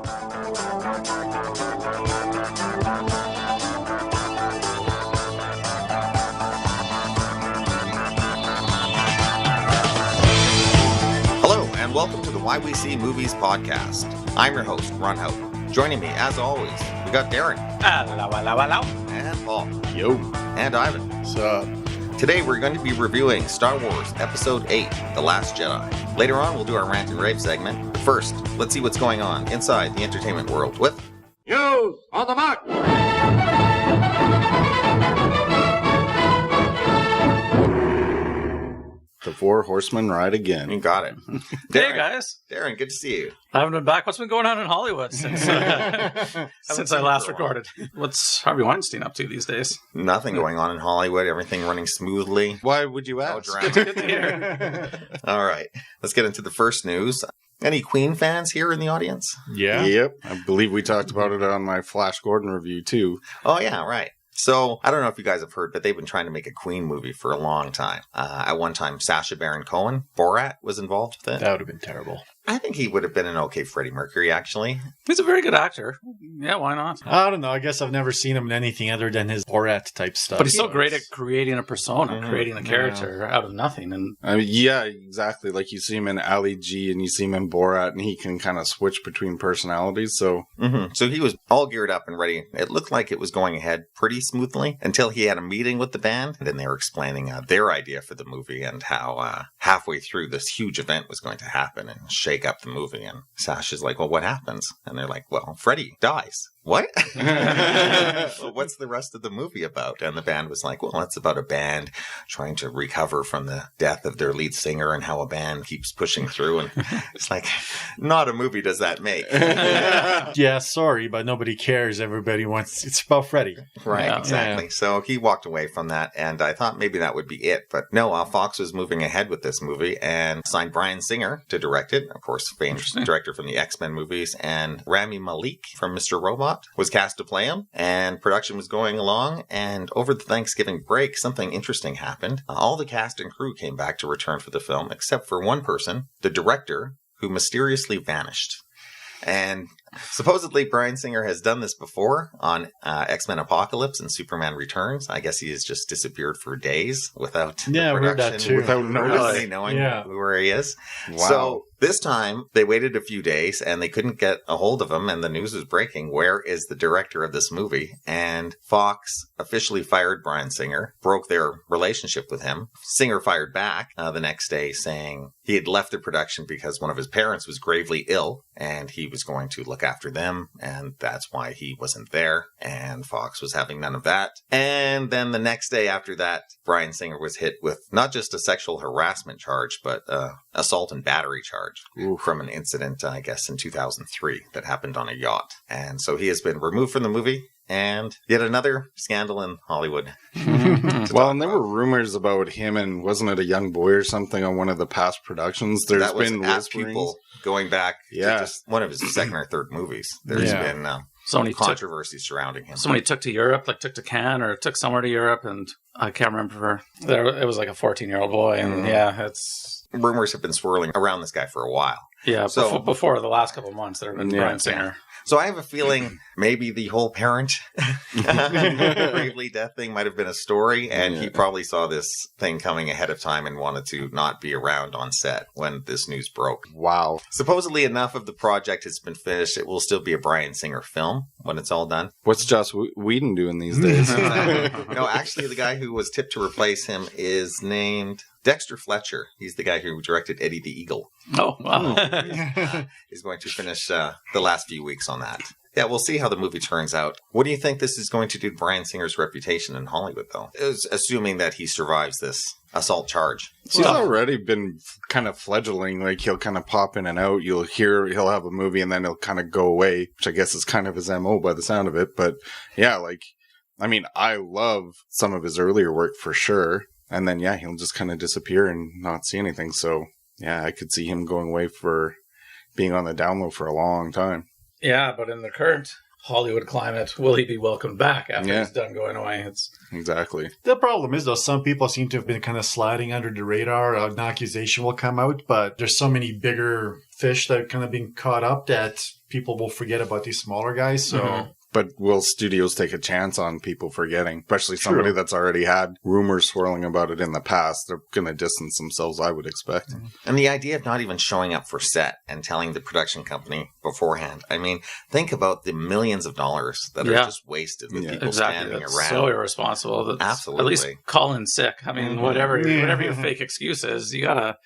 Hello, and welcome to the Why We See Movies podcast. I'm your host, Ron. Joining me, as always, we got Darren. Hello. And Paul. Yo. And Ivan. What's up? Today we're going to be reviewing Star Wars Episode 8, The Last Jedi. Later on, we'll do our Rant and Rave segment. But first, let's see what's going on inside the entertainment world with... News on the mark! The Four Horsemen ride again. You got it. Hey, guys. Darren, good to see you. I haven't been back. What's been going on in Hollywood since I last recorded? What's Harvey Weinstein up to these days? Nothing going on in Hollywood. Everything running smoothly. Why would you ask? Good to hear. All right. Let's get into the first news. Any Queen fans here in the audience? Yeah. Yep. I believe we talked about it on my Flash Gordon review, too. Oh, yeah, right. So, I don't know if you guys have heard, but they've been trying to make a Queen movie for a long time. At one time, Sacha Baron Cohen, Borat, was involved with it. That would have been terrible. I think he would have been an okay Freddie Mercury, actually. He's a very good actor. Yeah, why not? I don't know. I guess I've never seen him in anything other than his Borat type stuff. But he's so great at creating a persona, creating a character out of nothing. And I mean, yeah, exactly. Like you see him in Ali G and you see him in Borat, and he can kind of switch between personalities. So, So he was all geared up and ready. It looked like it was going ahead pretty smoothly until he had a meeting with the band, and then they were explaining their idea for the movie and how halfway through this huge event was going to happen and shake up the movie. And Sasha's like, well, what happens? And they're like, well, Freddie dies. What? Well, what's the rest of the movie about? And the band was like, well, it's about a band trying to recover from the death of their lead singer and how a band keeps pushing through. And it's like, not a movie does that make. Yeah, sorry, but nobody cares. Everybody wants... It's about Freddie. Right, Yeah. exactly. Yeah. So he walked away from that, and I thought maybe that would be it. But no, Fox was moving ahead with this movie and signed Bryan Singer to direct it. Of course, famed director from the X-Men movies. And Rami Malek from Mr. Robot was cast to play him, and production was going along. And over the Thanksgiving break, something interesting happened. All the cast and crew came back to return for the film, except for one person, the director, who mysteriously vanished. And supposedly Bryan Singer has done this before on X-Men Apocalypse and Superman Returns. I guess he has just disappeared for days without the Yeah, I heard production, that too. Without nobody knowing where he is. Wow. So this time they waited a few days and they couldn't get a hold of him, and the news was breaking. Where is the director of this movie? And Fox officially fired Bryan Singer, broke their relationship with him. Singer fired back the next day, saying he had left the production because one of his parents was gravely ill and he was going to look after them, and that's why he wasn't there. And Fox was having none of that. And then the next day after that, Bryan Singer was hit with not just a sexual harassment charge, but assault and battery charge from an incident, I guess, in 2003 that happened on a yacht. And so he has been removed from the movie. And yet another scandal in Hollywood. Well, and there were rumors about him and wasn't it a young boy or something on one of the past productions? There's that was been at whisperings. people going back to just one of his second or third movies. There's been controversy surrounding him. Somebody took to Europe, like took to Cannes or took somewhere to Europe, and I can't remember. It was like a 14-year-old boy, and it's... Rumors have been swirling around this guy for a while. Yeah, so, before the last couple of months, there have been Bryan Singer. So I have a feeling maybe the whole parent gravely death thing might have been a story, and he probably saw this thing coming ahead of time and wanted to not be around on set when this news broke. Wow. Supposedly enough of the project has been finished. It will still be a Bryan Singer film when it's all done. What's Joss Whedon doing these days? No, actually the guy who was tipped to replace him is named Dexter Fletcher. He's the guy who directed Eddie the Eagle. Oh, wow. He's going to finish the last few weeks on that. Yeah, we'll see how the movie turns out. What do you think this is going to do to Bryan Singer's reputation in Hollywood, though? Assuming that he survives this assault charge. He's already been kind of fledgling. Like, he'll kind of pop in and out. You'll hear he'll have a movie and then he'll kind of go away, which I guess is kind of his MO by the sound of it. But yeah, like, I mean, I love some of his earlier work for sure. And then, yeah, he'll just kind of disappear and not see anything. So, yeah, I could see him going away for being on the down low for a long time. Yeah, but in the current Hollywood climate, will he be welcomed back after he's done going away? Exactly. The problem is, though, some people seem to have been kind of sliding under the radar. An accusation will come out, but there's so many bigger fish that are kind of being caught up that people will forget about these smaller guys. So But will studios take a chance on people forgetting? Especially somebody True. that's already had rumors swirling about it in the past. They're going to distance themselves, I would expect. And the idea of not even showing up for set and telling the production company beforehand. I mean, think about the millions of dollars that are just wasted with people standing That's around. so irresponsible. That's Absolutely. At least call in sick. I mean, whatever your fake excuse is, you gotta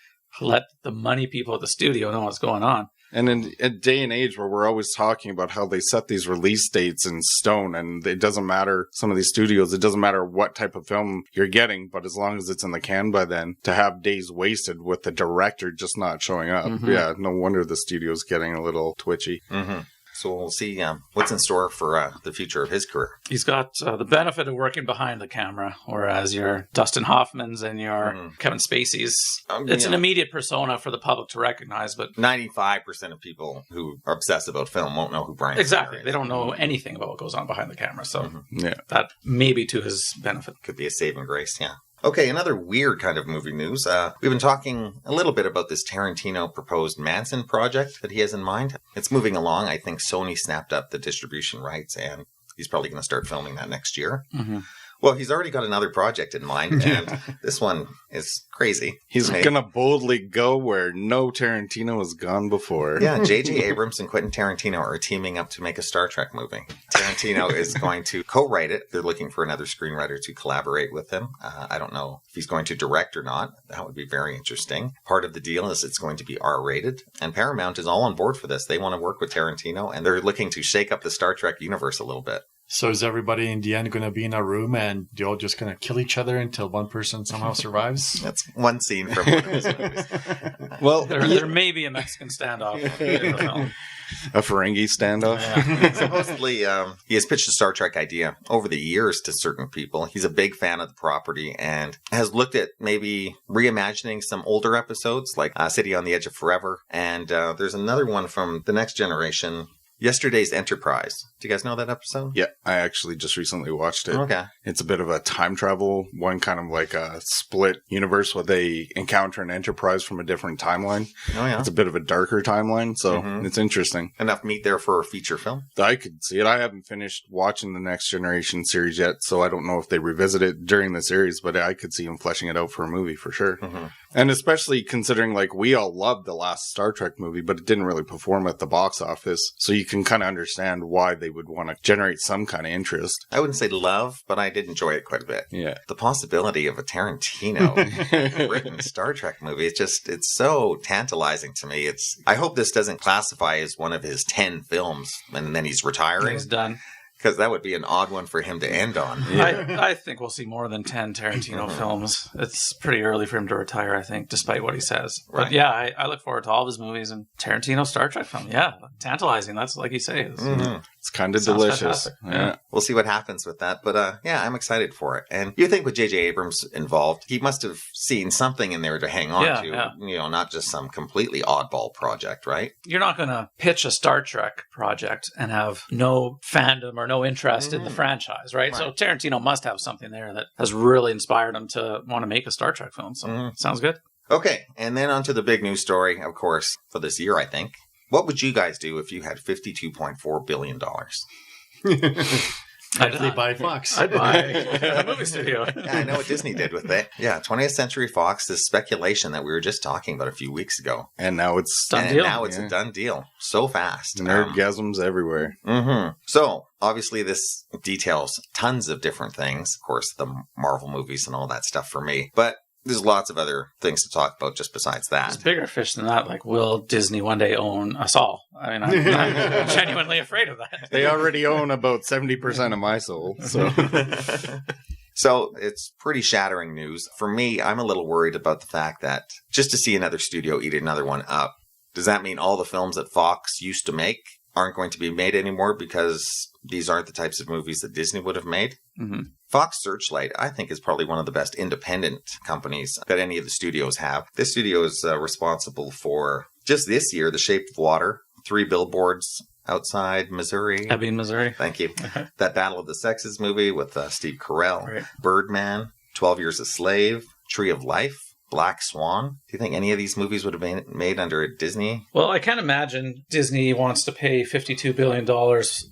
let the money people at the studio know what's going on. And in a day and age where we're always talking about how they set these release dates in stone, and it doesn't matter, some of these studios, it doesn't matter what type of film you're getting, but as long as it's in the can by then, to have days wasted with the director just not showing up. Yeah, no wonder the studio's getting a little twitchy. So we'll see what's in store for the future of his career. He's got the benefit of working behind the camera, whereas your Dustin Hoffmans and your Kevin Spacey's, it's an immediate persona for the public to recognize. But 95% of people who are obsessed about film won't know who Bryan Singer is. They don't know anything about what goes on behind the camera. So Yeah. that may be to his benefit. Could be a saving grace, yeah. Okay, another weird kind of movie news. We've been talking a little bit about this Tarantino proposed Manson project that he has in mind. It's moving along. I think Sony snapped up the distribution rights, and he's probably going to start filming that next year. Well, he's already got another project in mind, and this one is crazy. He's going to boldly go where no Tarantino has gone before. Yeah, J.J. Abrams and Quentin Tarantino are teaming up to make a Star Trek movie. Tarantino is going to co-write it. They're looking for another screenwriter to collaborate with him. I don't know if he's going to direct or not. That would be very interesting. Part of the deal is it's going to be R-rated, and Paramount is all on board for this. They want to work with Tarantino, and they're looking to shake up the Star Trek universe a little bit. So is everybody in the end going to be in a room and they're all just going to kill each other until one person somehow survives? That's one scene from one of his movies. Well, There may be a Mexican standoff in the film. a Ferengi standoff. Supposedly, he has pitched a Star Trek idea over the years to certain people. He's a big fan of the property and has looked at maybe reimagining some older episodes like City on the Edge of Forever. And there's another one from The Next Generation, Yesterday's Enterprise. Do you guys know that episode? Yeah, I actually just recently watched it. Okay. It's a bit of a time travel one, kind of like a split universe where they encounter an Enterprise from a different timeline. Oh, yeah. It's a bit of a darker timeline, so it's interesting. Enough meat there for a feature film. I could see it. I haven't finished watching the Next Generation series yet, so I don't know if they revisit it during the series, but I could see them fleshing it out for a movie for sure. And especially considering, like, we all loved the last Star Trek movie, but it didn't really perform at the box office, so you can kind of understand why they would want to generate some kind of interest. I wouldn't say love, but I did enjoy it quite a bit. Yeah. The possibility of a Tarantino written Star Trek movie, it's so tantalizing to me. I hope this doesn't classify as one of his 10 films and then he's retiring. He's done. Because that would be an odd one for him to end on. I think we'll see more than 10 Tarantino films. It's pretty early for him to retire, I think, despite what he says. Right. But yeah, I look forward to all of his movies and Tarantino Star Trek film. Yeah, tantalizing. That's like you say. It's kind of Sounds delicious. fantastic. Yeah. We'll see what happens with that. But yeah, I'm excited for it. And you think with J.J. Abrams involved, he must have seen something in there to hang on to. Yeah. You know, not just some completely oddball project, right? You're not going to pitch a Star Trek project and have no fandom or no interest in the franchise, right? So Tarantino must have something there that has really inspired him to want to make a Star Trek film. So sounds good. Okay, and then on to the big news story, of course, for this year, I think. What would you guys do if you had $52.4 billion? I'd buy Fox. I'd buy a movie studio. Yeah, I know what Disney did with it. Yeah, 20th Century Fox, this speculation that we were just talking about a few weeks ago. And now it's Done deal. Now it's a done deal. So fast. nerdgasms everywhere. So, obviously, this details tons of different things. Of course, the Marvel movies and all that stuff for me. But there's lots of other things to talk about just besides that. It's bigger fish than that. Like, will Disney one day own us all? I mean, I'm genuinely afraid of that. They already own about 70% of my soul. So So it's pretty shattering news. For me, I'm a little worried about the fact that just to see another studio eat another one up, does that mean all the films that Fox used to make aren't going to be made anymore because these aren't the types of movies that Disney would have made? Fox Searchlight, I think, is probably one of the best independent companies that any of the studios have. This studio is responsible for, just this year, The Shape of Water, 3 billboards outside Missouri. Ebbing, Missouri. Thank you. That Battle of the Sexes movie with Steve Carell. Right. Birdman, 12 Years a Slave, Tree of Life, Black Swan. Do you think any of these movies would have been made under Disney? Well, I can't imagine Disney wants to pay $52 billion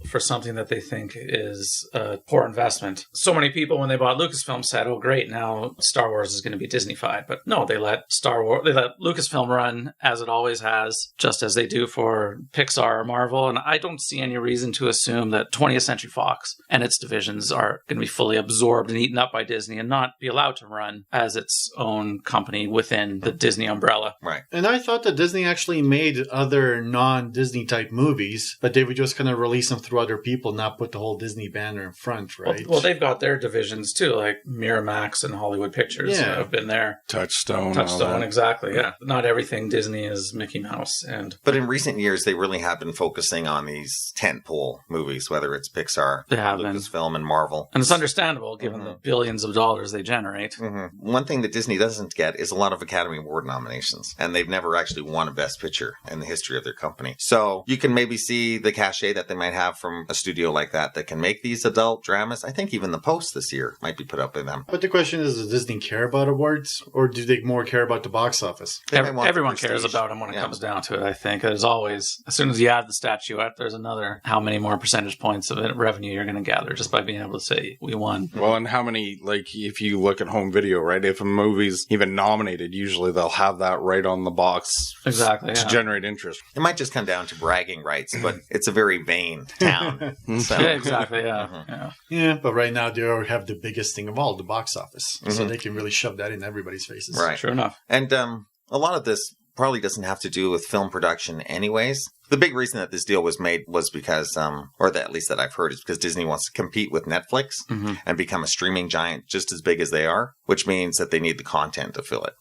for something that they think is a poor investment. So many people, when they bought Lucasfilm, said, oh, great, now Star Wars is going to be Disney-fied. But no, they let Lucasfilm run as it always has, just as they do for Pixar or Marvel. And I don't see any reason to assume that 20th Century Fox and its divisions are going to be fully absorbed and eaten up by Disney and not be allowed to run as its own company within the Disney umbrella. Right. And I thought that Disney actually made other non-Disney type movies, but they would just kind of release them through other people, not put the whole Disney banner in front, right? Well, they've got their divisions too, like Miramax and Hollywood Pictures have been there. Touchstone, exactly, yeah. Not everything Disney is Mickey Mouse. But in recent years, they really have been focusing on these tentpole movies, whether it's Pixar, Lucasfilm, and Marvel. And it's understandable, given the billions of dollars they generate. One thing that Disney doesn't get is a lot of Academy Award nominations, and they've never actually won a Best Picture in the history of their company. So you can maybe see the cachet that they might have from a studio like that can make these adult dramas. I think even The Post this year might be put up in them. But the question is, does Disney care about awards, or do they more care about the box office? Everyone cares about them when it comes down to it, I think. There's always, as soon as you add the statuette, there's another how many more percentage points of revenue you're going to gather just by being able to say, we won. Well, and how many, like, if you look at home video, right, if a movie's even nominated, usually they'll have that right on the box to generate interest. It might just come down to bragging rights, but it's a very vain town. So. Yeah, exactly, yeah. Yeah, but right now they have the biggest thing of all, the box office. So they can really shove that in everybody's faces. Right. Sure enough. And a lot of this probably doesn't have to do with film production anyways. The big reason that this deal was made was because, at least that I've heard, is because Disney wants to compete with Netflix and become a streaming giant just as big as they are, which means that they need the content to fill it.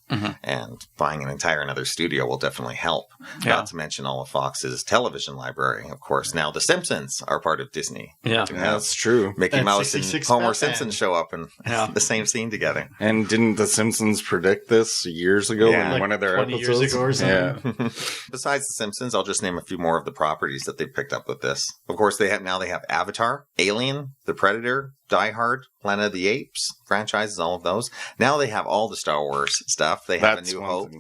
And buying an entire another studio will definitely help. Not to mention all of Fox's television library, of course. Now The Simpsons are part of Disney. Yeah, that's true. Mickey Mouse and Homer Simpson show up in the same scene together. And didn't The Simpsons predict this years ago in one of their 20 episodes? Years ago or something? Yeah. Besides The Simpsons, I'll just name a few more of the properties that they've picked up with this. Of course, they have Avatar, Alien, The Predator, Die Hard, Planet of the Apes, franchises, all of those. Now they have all the Star Wars stuff. They have A New Hope,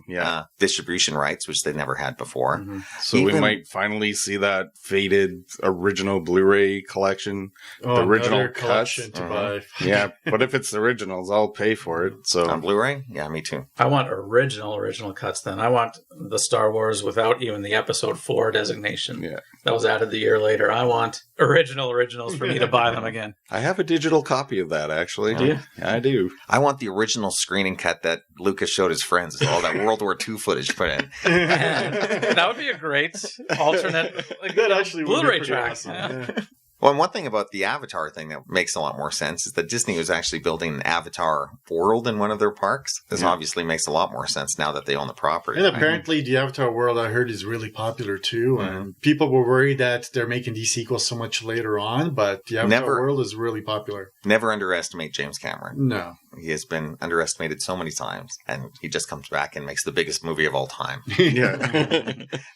distribution rights, which they never had before. So we might finally see that faded original Blu-ray collection, the original collection to buy. Yeah, but if it's the originals, I'll pay for it. So on Blu-ray, yeah, me too. I want original cuts. Then I want the Star Wars without even the Episode 4 designation. Yeah, that was added the year later. I want originals for me to buy them again. I have a digital copy of that, actually. Do you? Yeah, I do. I want the original screening cut that Lucas showed his friends. All that World War II footage put in. That would be a great alternate that actually Blu-ray track. Awesome. Yeah. Well, and one thing about the Avatar thing that makes a lot more sense is that Disney was actually building an Avatar world in one of their parks. This obviously makes a lot more sense now that they own the property. And apparently the Avatar world, I heard, is really popular too. And people were worried that they're making these sequels so much later on, but the Avatar world is really popular. Never underestimate James Cameron. No. He has been underestimated so many times, and he just comes back and makes the biggest movie of all time.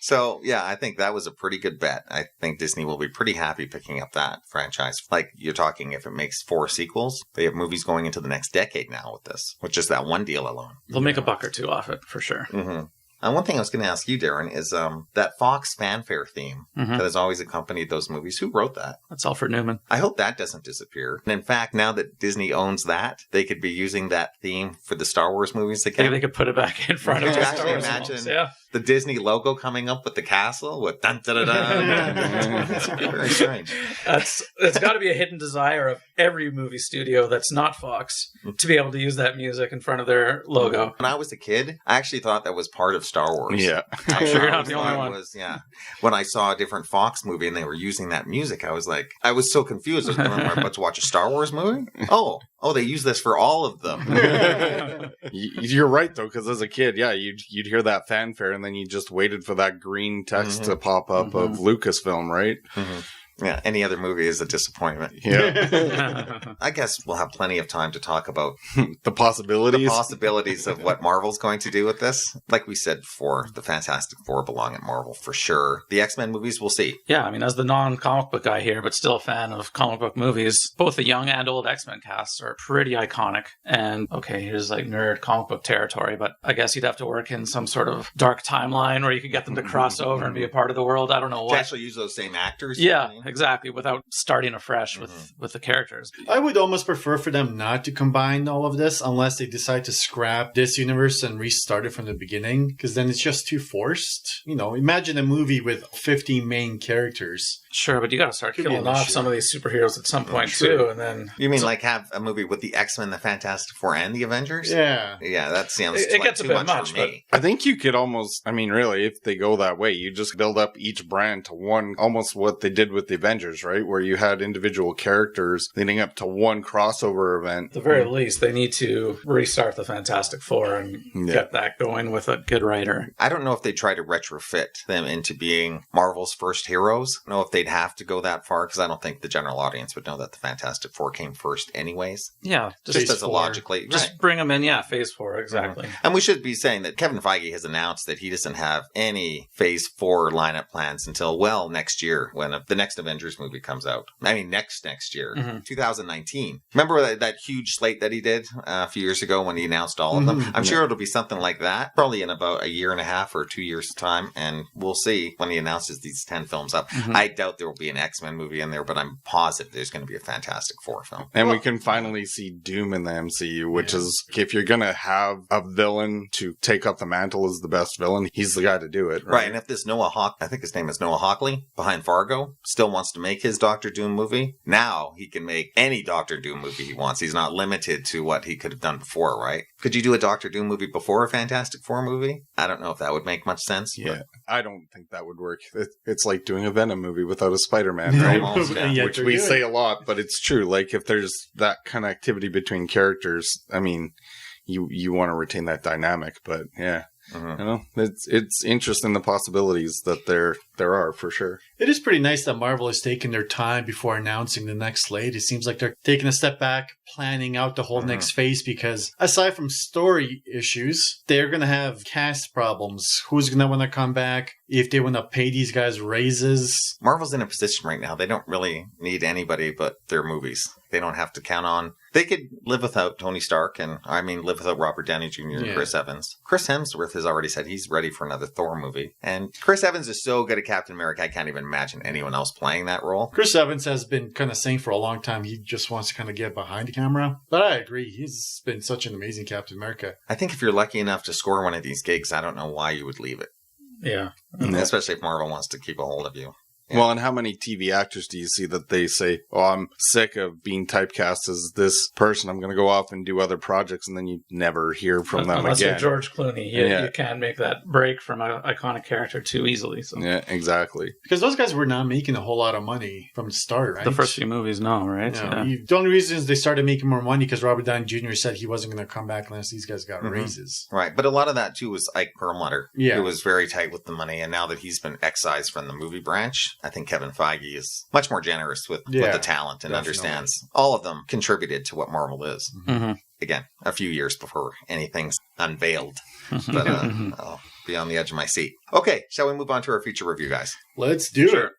So, yeah, I think that was a pretty good bet. I think Disney will be pretty happy picking up that franchise. Like you're talking, if it makes 4 sequels, they have movies going into the next decade now with this, with just that one deal alone. They'll make a buck or two off it, for sure. One thing I was going to ask you, Darren, is that Fox fanfare theme that has always accompanied those movies. Who wrote that? That's Alfred Newman. I hope that doesn't disappear. And in fact, now that Disney owns that, they could be using that theme for the Star Wars movies again. Maybe they could put it back in front of the Star Wars imagine the Disney logo coming up with the castle with dun da da da. It's very strange. It's got to be a hidden desire of every movie studio that's not Fox to be able to use that music in front of their logo. When I was a kid, I actually thought that was part of Star Wars. Yeah. I'm sure you're not the only one. When I saw a different Fox movie and they were using that music, I was so confused. I was going, am I about to watch a Star Wars movie? Oh, they use this for all of them. You're right, though, because as a kid, you'd hear that fanfare and then you just waited for that green text to pop up of Lucasfilm, right? Yeah, any other movie is a disappointment. Yeah. I guess we'll have plenty of time to talk about the possibilities of what Marvel's going to do with this. Like we said before, the Fantastic Four belong at Marvel for sure. The X-Men movies, we'll see. Yeah, I mean, as the non-comic book guy here, but still a fan of comic book movies, both the young and old X-Men casts are pretty iconic. And, okay, here's like nerd comic book territory, but I guess you'd have to work in some sort of dark timeline where you could get them to cross over and be a part of the world. I don't know what. To actually use those same actors? Yeah, exactly, without starting afresh with the characters. I would almost prefer for them not to combine all of this unless they decide to scrap this universe and restart it from the beginning, because then it's just too forced. You know, imagine a movie with 50 main characters. Sure, but you got to start killing off some of these superheroes at some point too, and then you mean like have a movie with the X-Men, the Fantastic Four, and the Avengers? Yeah, that sounds it gets too a bit much for me. I think you could almost, I mean, really, if they go that way, you just build up each brand to one, almost what they did with the Avengers, right? Where you had individual characters leading up to one crossover event. At the very least, they need to restart the Fantastic Four and get that going with a good writer. I don't know if they try to retrofit them into being Marvel's first heroes. I don't know if they'd have to go that far, because I don't think the general audience would know that the Fantastic Four came first anyways. Yeah. Just as a logically. Just bring them in, Phase 4, exactly. And we should be saying that Kevin Feige has announced that he doesn't have any Phase 4 lineup plans until, next year, when the next Avengers movie comes out. I mean, next year, 2019. Remember that huge slate that he did a few years ago when he announced all of them? I'm sure it'll be something like that, probably in about a year and a half or 2 years' time, and we'll see when he announces these 10 films up. I doubt there will be an X-Men movie in there, but I'm positive there's going to be a Fantastic Four film. And we can finally see Doom in the MCU, which is, if you're going to have a villain to take up the mantle as the best villain, he's the guy to do it. Right, and if this I think his name is Noah Hawley, behind Fargo, still wants to make his Doctor Doom movie, now he can make any Doctor Doom movie he wants. He's not limited to what he could have done before, right? Could you do a Doctor Doom movie before a Fantastic Four movie? I don't know if that would make much sense. Yeah, I don't think that would work. It's like doing a Venom movie without a Spider-Man, right? Almost, Which we say a lot, but it's true. Like, if there's that connectivity between characters, I mean, you want to retain that dynamic, but yeah. You know, it's interesting, the possibilities that there are, for sure. It is pretty nice that Marvel has taken their time before announcing the next slate. It seems like they're taking a step back, planning out the whole next phase, because aside from story issues, they're going to have cast problems. Who's going to want to come back? If they want to pay these guys raises. Marvel's in a position right now. They don't really need anybody but their movies. They don't have to count on. They could live without Tony Stark live without Robert Downey Jr. and Chris Evans. Chris Hemsworth has already said he's ready for another Thor movie. And Chris Evans is so good at Captain America, I can't even imagine anyone else playing that role. Chris Evans has been kind of saying for a long time he just wants to kind of get behind the camera. But I agree. He's been such an amazing Captain America. I think if you're lucky enough to score one of these gigs, I don't know why you would leave it. Yeah. Especially if Marvel wants to keep a hold of you. Yeah. Well, and how many TV actors do you see that they say, "Oh, I'm sick of being typecast as this person. I'm going to go off and do other projects," and then you never hear from them Unless again. you're George Clooney, you can't make that break from an iconic character too easily. So. Yeah, exactly. Because those guys were not making a whole lot of money from the start, right? The first few movies, no, right? Yeah. The only reason is they started making more money because Robert Downey Jr. said he wasn't going to come back unless these guys got raises. Right, but a lot of that too was Ike Perlmutter, who was very tight with the money, and now that he's been excised from the movie branch, I think Kevin Feige is much more generous with the talent and understands all of them contributed to what Marvel is. Again, a few years before anything's unveiled, but I'll be on the edge of my seat. Okay, shall we move on to our feature review, guys? Let's do it.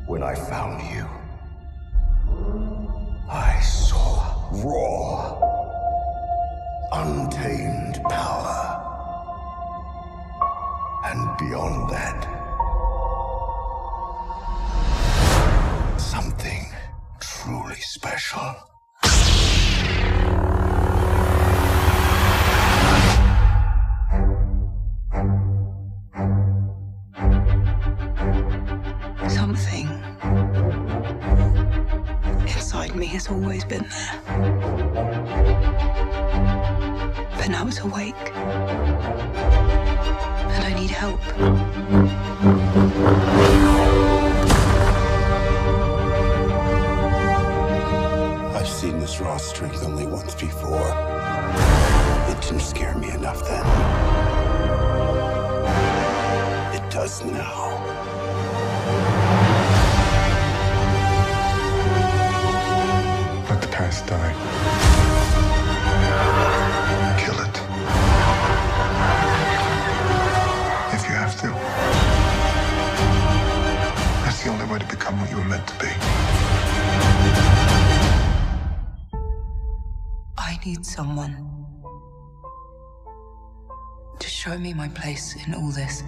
When I found you, I saw raw, untamed power. And beyond that, something truly special. Something inside me has always been there. But now it's awake. And I need help. I've seen this raw strength only once before. It didn't scare me enough then. It us now. Let the past die. Kill it. If you have to. That's the only way to become what you were meant to be. I need someone to show me my place in all this.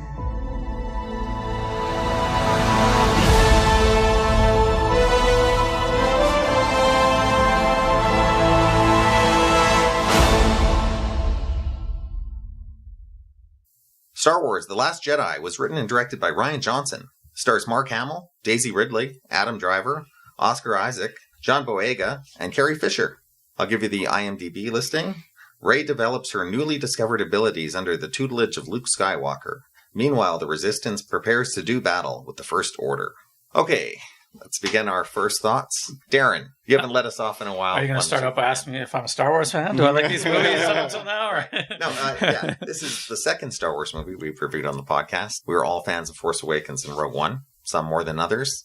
Star Wars The Last Jedi was written and directed by Rian Johnson. Stars Mark Hamill, Daisy Ridley, Adam Driver, Oscar Isaac, John Boyega, and Carrie Fisher. I'll give you the IMDb listing. Rey develops her newly discovered abilities under the tutelage of Luke Skywalker. Meanwhile, the Resistance prepares to do battle with the First Order. Okay, let's begin our first thoughts. Darren, you haven't let us off in a while. Are you going to start out by asking me if I'm a Star Wars fan? Do I like these movies up until now? Or? No, yeah, this is the second Star Wars movie we've reviewed on the podcast. We were all fans of Force Awakens and Rogue One, some more than others.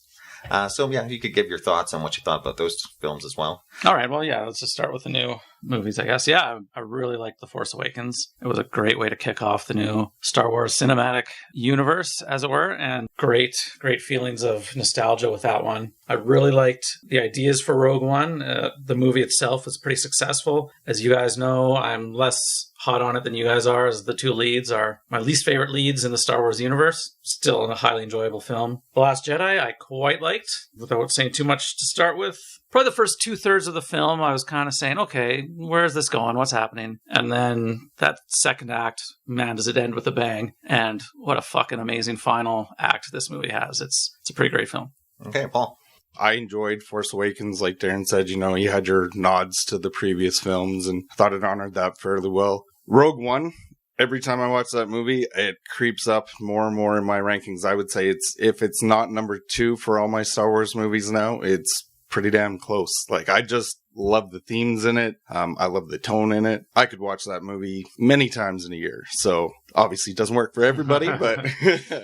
So, yeah, you could give your thoughts on what you thought about those films as well. All right. Well, yeah, let's just start with the new movies, I guess. Yeah, I really liked The Force Awakens. It was a great way to kick off the new Star Wars cinematic universe, as it were, and great feelings of nostalgia with that one. I really liked the ideas for Rogue One. The movie itself was pretty successful. As you guys know, I'm less hot on it than you guys are, as the two leads are my least favorite leads in the Star Wars universe. Still a highly enjoyable film. The Last Jedi, I quite liked, without saying too much to start with. Probably the first 2/3 of the film, I was kind of saying, okay, where's this going? What's happening? And then that second act, man, does it end with a bang. And what a fucking amazing final act this movie has. It's a pretty great film. Okay, Paul. I enjoyed Force Awakens. Like Darren said, you know, you had your nods to the previous films and thought it honored that fairly well. Rogue One, every time I watch that movie, it creeps up more and more in my rankings. I would say if it's not number 2 for all my Star Wars movies now, it's pretty damn close. Like, I just love the themes in it. I love the tone in it. I could watch that movie many times in a year. So obviously it doesn't work for everybody, but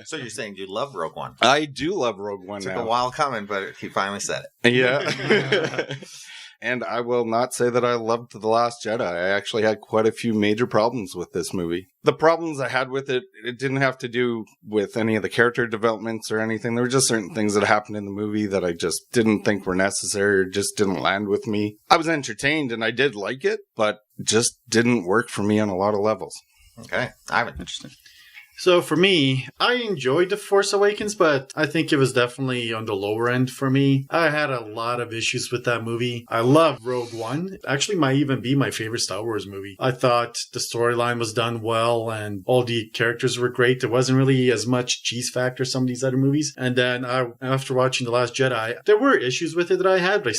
So you're saying you love Rogue One? I do love Rogue One. Took a while coming, but he finally said it. Yeah. And I will not say that I loved The Last Jedi. I actually had quite a few major problems with this movie. The problems I had with it didn't have to do with any of the character developments or anything. There were just certain things that happened in the movie that I just didn't think were necessary or just didn't land with me. I was entertained and I did like it, but just didn't work for me on a lot of levels. Okay. Ivan. Interesting. So for me, I enjoyed The Force Awakens, but I think it was definitely on the lower end for me. I had a lot of issues with that movie. I love Rogue One. Actually, might even be my favorite Star Wars movie. I thought the storyline was done well and all the characters were great. There wasn't really as much cheese factor as some of these other movies. And then after watching The Last Jedi, there were issues with it that I had, but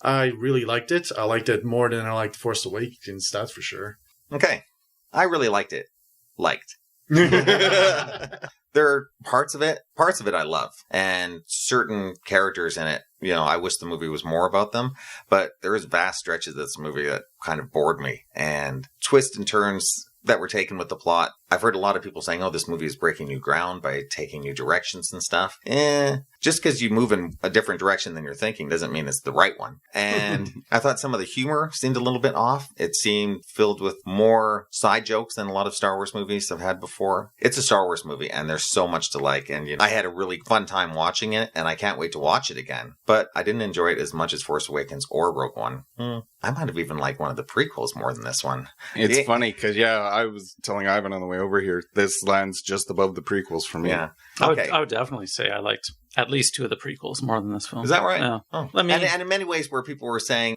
I really liked it. I liked it more than I liked The Force Awakens, that's for sure. Okay. I really liked it. There are parts of it I love, and certain characters in it, you know, I wish the movie was more about them, but there is vast stretches of this movie that kind of bored me, and twists and turns that were taken with the plot. I've heard a lot of people saying, oh, this movie is breaking new ground by taking new directions and stuff. Just because you move in a different direction than you're thinking doesn't mean it's the right one. And I thought some of the humor seemed a little bit off. It seemed filled with more side jokes than a lot of Star Wars movies I've had before. It's a Star Wars movie, and there's so much to like. And you know, I had a really fun time watching it, and I can't wait to watch it again. But I didn't enjoy it as much as Force Awakens or Rogue One. I might have even liked one of the prequels more than this one. It's funny, because, I was telling Ivan on the way over here, this lands just above the prequels for me. Yeah. Okay. I would definitely say I liked at least 2 of the prequels more than this film. Is that right? Yeah. Oh. And in many ways where people were saying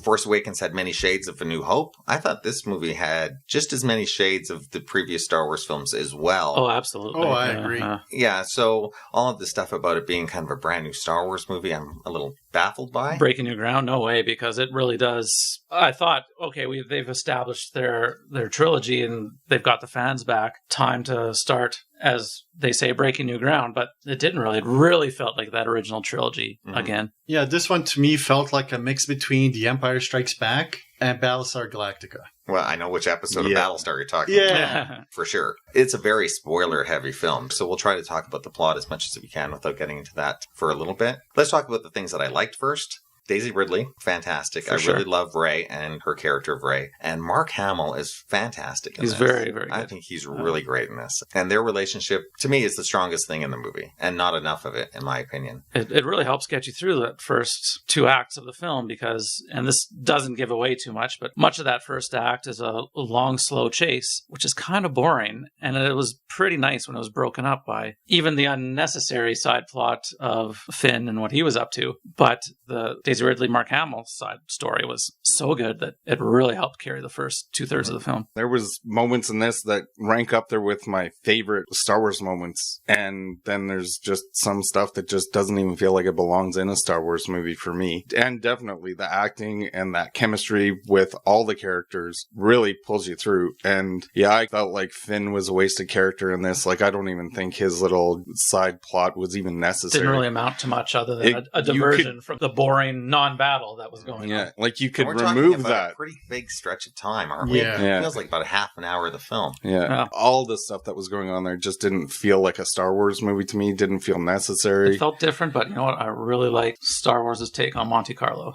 Force Awakens had many shades of A New Hope, I thought this movie had just as many shades of the previous Star Wars films as well. Oh, absolutely. Oh, I agree. Yeah, so all of the stuff about it being kind of a brand new Star Wars movie, I'm a little baffled by. Breaking new ground? No way, because it really does. I thought, okay, they've established their trilogy and they've got the fans back. Time to start, as they say, breaking new ground, but it didn't really. It really felt like that original trilogy again. Yeah, this one to me felt like a mix between The Empire Strikes Back And Battlestar Galactica. Well, I know which episode of Battlestar you're talking about. For sure. It's a very spoiler-heavy film, so we'll try to talk about the plot as much as we can without getting into that for a little bit. Let's talk about the things that I liked first. Daisy Ridley, fantastic. I really love Ray and her character of Ray. And Mark Hamill is fantastic in this. He's very, very good. I think he's really great in this. And their relationship, to me, is the strongest thing in the movie. And not enough of it, in my opinion. It really helps get you through the first 2 acts of the film because, and this doesn't give away too much, but much of that first act is a long, slow chase, which is kind of boring. And it was pretty nice when it was broken up by even the unnecessary side plot of Finn and what he was up to. But the Daisy Ridley, Mark Hamill side story was so good that it really helped carry the first 2/3 of the film. There was moments in this that rank up there with my favorite Star Wars moments. And then there's just some stuff that just doesn't even feel like it belongs in a Star Wars movie for me. And definitely the acting and that chemistry with all the characters really pulls you through. And yeah, I felt like Finn was a wasted character in this. Like, I don't even think his little side plot was even necessary. Didn't really amount to much other than a diversion from the boring non-battle that was going on. Yeah, like you could We're remove talking about that. a pretty big stretch of time, aren't we? Yeah. It feels like about a half an hour of the film. Yeah. All the stuff that was going on there just didn't feel like a Star Wars movie to me. Didn't feel necessary. It felt different, but you know what? I really like Star Wars' take on Monte Carlo.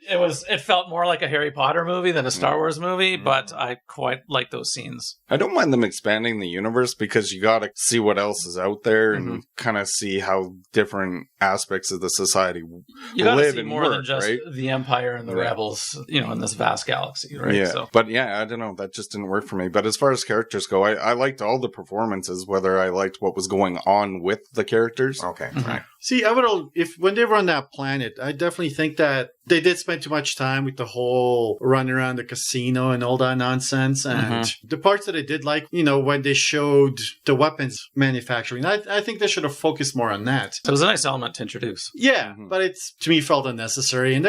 It felt more like a Harry Potter movie than a Star Wars movie, but I quite like those scenes. I don't mind them expanding the universe because you got to see what else is out there and kind of see how different aspects of the society you gotta live see and more work, than just right? the Empire and the Rebels, in this vast galaxy, right? Yeah, So. but yeah, I don't know. That just didn't work for me. But as far as characters go, I liked all the performances, whether I liked what was going on with the characters. Okay, right. See, when they were on that planet, I definitely think that they did spend too much time with the whole run around the casino and all that nonsense. And the parts that I did like, when they showed the weapons manufacturing, I think they should have focused more on that. It was a nice element to introduce. Yeah, but it's, to me, felt unnecessary. And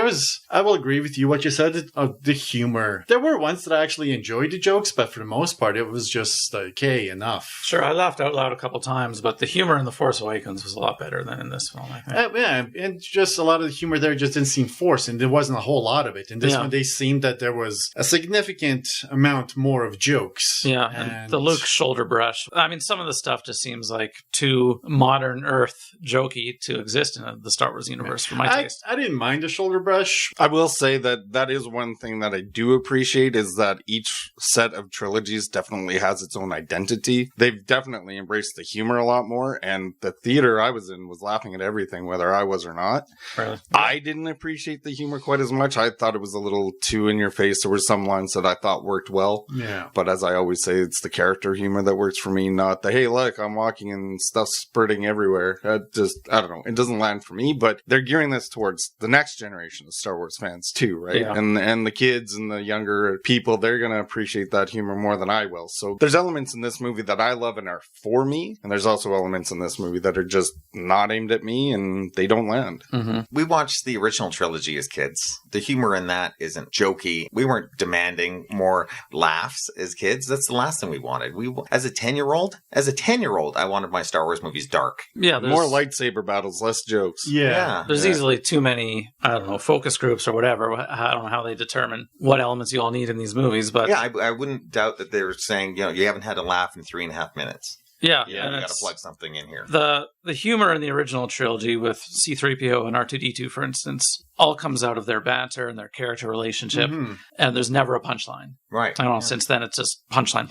I will agree with you what you said, of the humor. There were ones that I actually enjoyed the jokes, but for the most part, it was just okay, enough. Sure, I laughed out loud a couple times, but the humor in The Force Awakens was a lot better than in this film, I think. Yeah, and just a lot of the humor there just didn't seem forced, and there wasn't a whole lot of it. And this one, they seemed that there was a significant amount more of jokes. Yeah, and the Luke shoulder brush. I mean, some of the stuff just seems like too modern Earth jokey to exist in the Star Wars universe for my taste. I didn't mind the shoulder brush. I will say that is one thing that I do appreciate is that each set of trilogies definitely has its own identity. They've definitely embraced the humor a lot more, and the theater I was in was laughing at everything, whether I was or not. Really? I didn't appreciate the humor quite as much. I thought it was a little too in your face. There were some lines that I thought worked well. Yeah. But as I always say, it's the character humor that works for me, not the, hey, look, I'm walking and stuff spurting everywhere. I don't know. It doesn't land for me, but they're gearing this towards the next generation of Star Wars fans too, right? Yeah. And the kids and the younger people, they're going to appreciate that humor more than I will. So there's elements in this movie that I love and are for me. And there's also elements in this movie that are just not aimed at me and they don't land. We watched the original trilogy as kids. The humor in that isn't jokey. We weren't demanding more laughs as kids. That's the last thing we wanted. As a 10-year-old, I wanted my Star Wars movies dark. Yeah, More lightsaber battles, less jokes. Yeah. There's easily too many, I don't know, focus groups or whatever. I don't know how they determine what elements you all need in these movies, but... Yeah, I wouldn't doubt that they're saying, you haven't had a laugh in 3.5 minutes. Yeah, You got to plug something in here. The humor in the original trilogy with C-3PO and R2-D2, for instance, all comes out of their banter and their character relationship, and there's never a punchline. Right. I don't know, since then it's just punchline.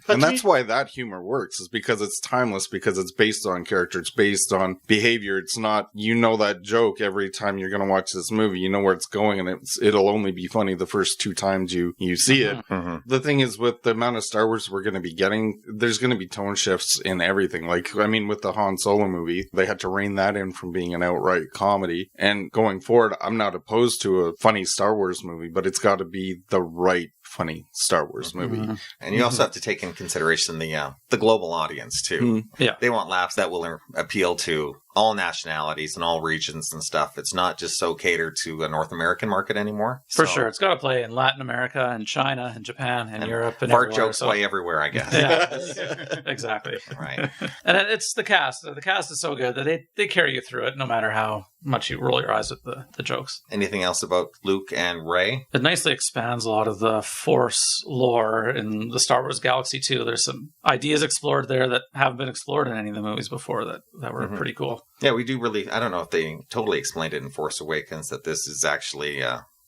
And that's why that humor works, is because it's timeless, because it's based on character, it's based on behavior. It's not, that joke every time you're going to watch this movie, you know where it's going, and it'll only be funny the first 2 times you see it. The thing is, with the amount of Star Wars we're going to be getting, there's going to be tone shifts in everything. Like, I mean, with the Han Solo movie, they had to rein that in from being an outright comedy. And going forward, I'm not opposed to a funny Star Wars movie, but it's got to be the right funny Star Wars movie. And you also have to take in consideration the global audience too. Yeah. They want laughs that will appeal to all nationalities and all regions and stuff. It's not just so catered to a North American market anymore. For sure. It's got to play in Latin America and China and Japan and Europe. And fart jokes play everywhere, I guess. Yeah, exactly. Right. And it's the cast. The cast is so good that they carry you through it no matter how much you roll your eyes at the jokes. Anything else about Luke and Rey? It nicely expands a lot of the Force lore in the Star Wars galaxy too. There's some ideas explored there that haven't been explored in any of the movies before that were pretty cool. Yeah, we do really, I don't know if they totally explained it in Force Awakens, that this is actually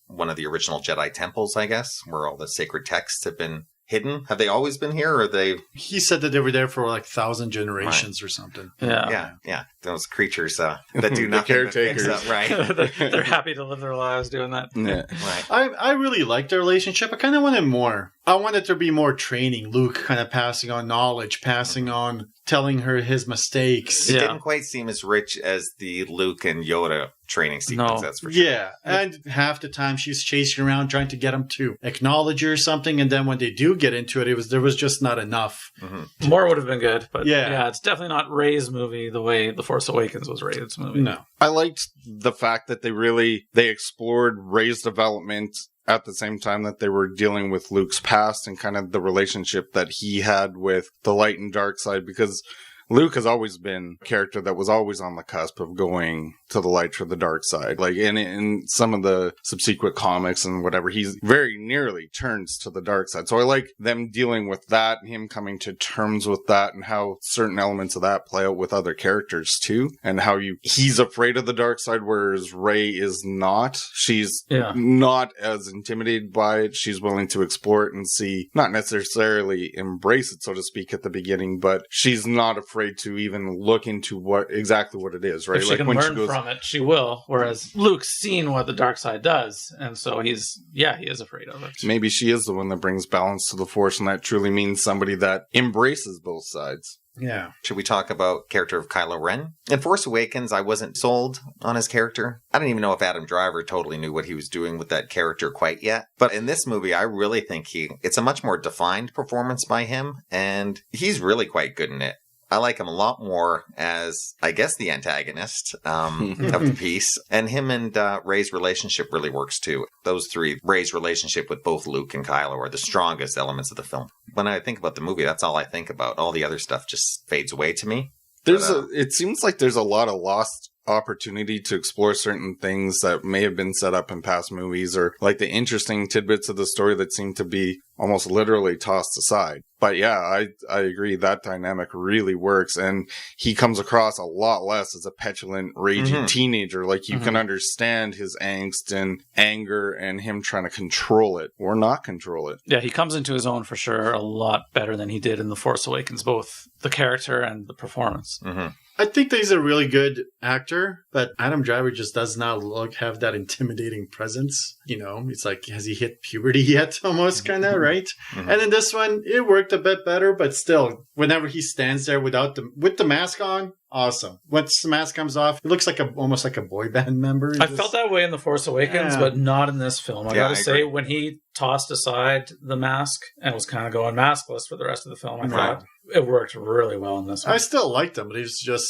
one of the original Jedi temples, I guess, where all the sacred texts have been hidden. Have they always been here, or are they? He said that they were there for like 1,000 generations or something. Yeah. Those creatures that do nothing. The caretakers, right? They're happy to live their lives doing that. Yeah. Right. I really liked their relationship. I kind of wanted more. I wanted there to be more training. Luke kind of passing on knowledge, passing on, telling her his mistakes. It didn't quite seem as rich as the Luke and Yoda training sequence, that's for sure. Yeah, and half the time she's chasing around trying to get him to acknowledge her or something, and then when they do get into it, there was just not enough. Mm-hmm. More would have been good, but yeah, it's definitely not Rey's movie the way The Force Awakens was Rey's movie. No. I liked the fact that they explored Rey's development at the same time that they were dealing with Luke's past and kind of the relationship that he had with the light and dark side, because Luke has always been a character that was always on the cusp of going to the light or the dark side. Like in some of the subsequent comics and whatever, he's very nearly turns to the dark side. So I like them dealing with that and him coming to terms with that and how certain elements of that play out with other characters too. And how he's afraid of the dark side, whereas Rey is not. She's not as intimidated by it. She's willing to explore it and see, not necessarily embrace it, so to speak, at the beginning, but she's not afraid to even look into exactly what it is, right? If she can learn from it, she will. Whereas Luke's seen what the dark side does, and so he is afraid of it. Maybe she is the one that brings balance to the Force, and that truly means somebody that embraces both sides. Yeah. Should we talk about character of Kylo Ren? In Force Awakens, I wasn't sold on his character. I don't even know if Adam Driver totally knew what he was doing with that character quite yet. But in this movie, I really think it's a much more defined performance by him, and he's really quite good in it. I like him a lot more as, I guess, the antagonist of the piece. And him and Rey's relationship really works too. Those three, Rey's relationship with both Luke and Kylo, are the strongest elements of the film. When I think about the movie, that's all I think about. All the other stuff just fades away to me. It seems like there's a lot of lost opportunity to explore certain things that may have been set up in past movies, or like the interesting tidbits of the story that seem to be almost literally tossed aside. But yeah, I agree that dynamic really works, and he comes across a lot less as a petulant, raging teenager. Like you can understand his angst and anger and him trying to control it or not control it. Yeah, he comes into his own for sure a lot better than he did in The Force Awakens, both the character and the performance. I think that he's a really good actor, but Adam Driver just does not have that intimidating presence. You know, it's like, has he hit puberty yet? Almost kind of, right? And in this one, it worked a bit better, but still, whenever he stands there with the mask on, awesome. Once the mask comes off, it looks like almost like a boy band member. I felt that way in The Force Awakens, but not in this film. I gotta say, when he tossed aside the mask and was kind of going maskless for the rest of the film, I thought it worked really well in this one. I still liked him, but he's just...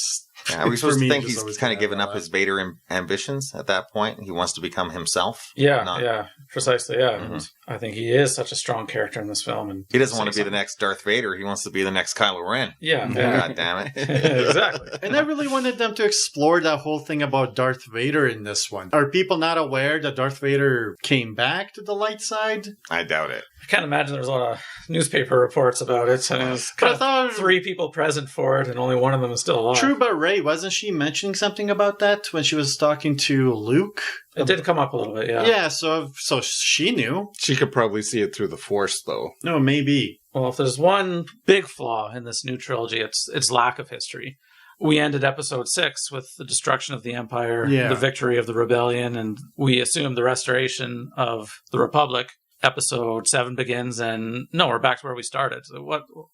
Yeah, are we supposed to think he's kind of given up his Vader ambitions at that point? He wants to become himself? Yeah, precisely, yeah. And I think he is such a strong character in this film. And he doesn't want to be the next Darth Vader. He wants to be the next Kylo Ren. Yeah. God damn it. Exactly. And I really wanted them to explore that whole thing about Darth Vader in this one. Are people not aware that Darth Vader came back to the light side? I doubt it. I can't imagine there's a lot of newspaper reports about it. And there's kind of 3 people present for it, and only one of them is still alive. True, but Rey, wasn't she mentioning something about that when she was talking to Luke? It did come up a little bit, yeah. Yeah, so she knew. She could probably see it through the Force, though. No, maybe. Well, if there's one big flaw in this new trilogy, it's lack of history. We ended episode 6 with the destruction of the Empire, the victory of the Rebellion, and we assumed the restoration of the Republic. Episode 7 begins, and we're back to where we started. So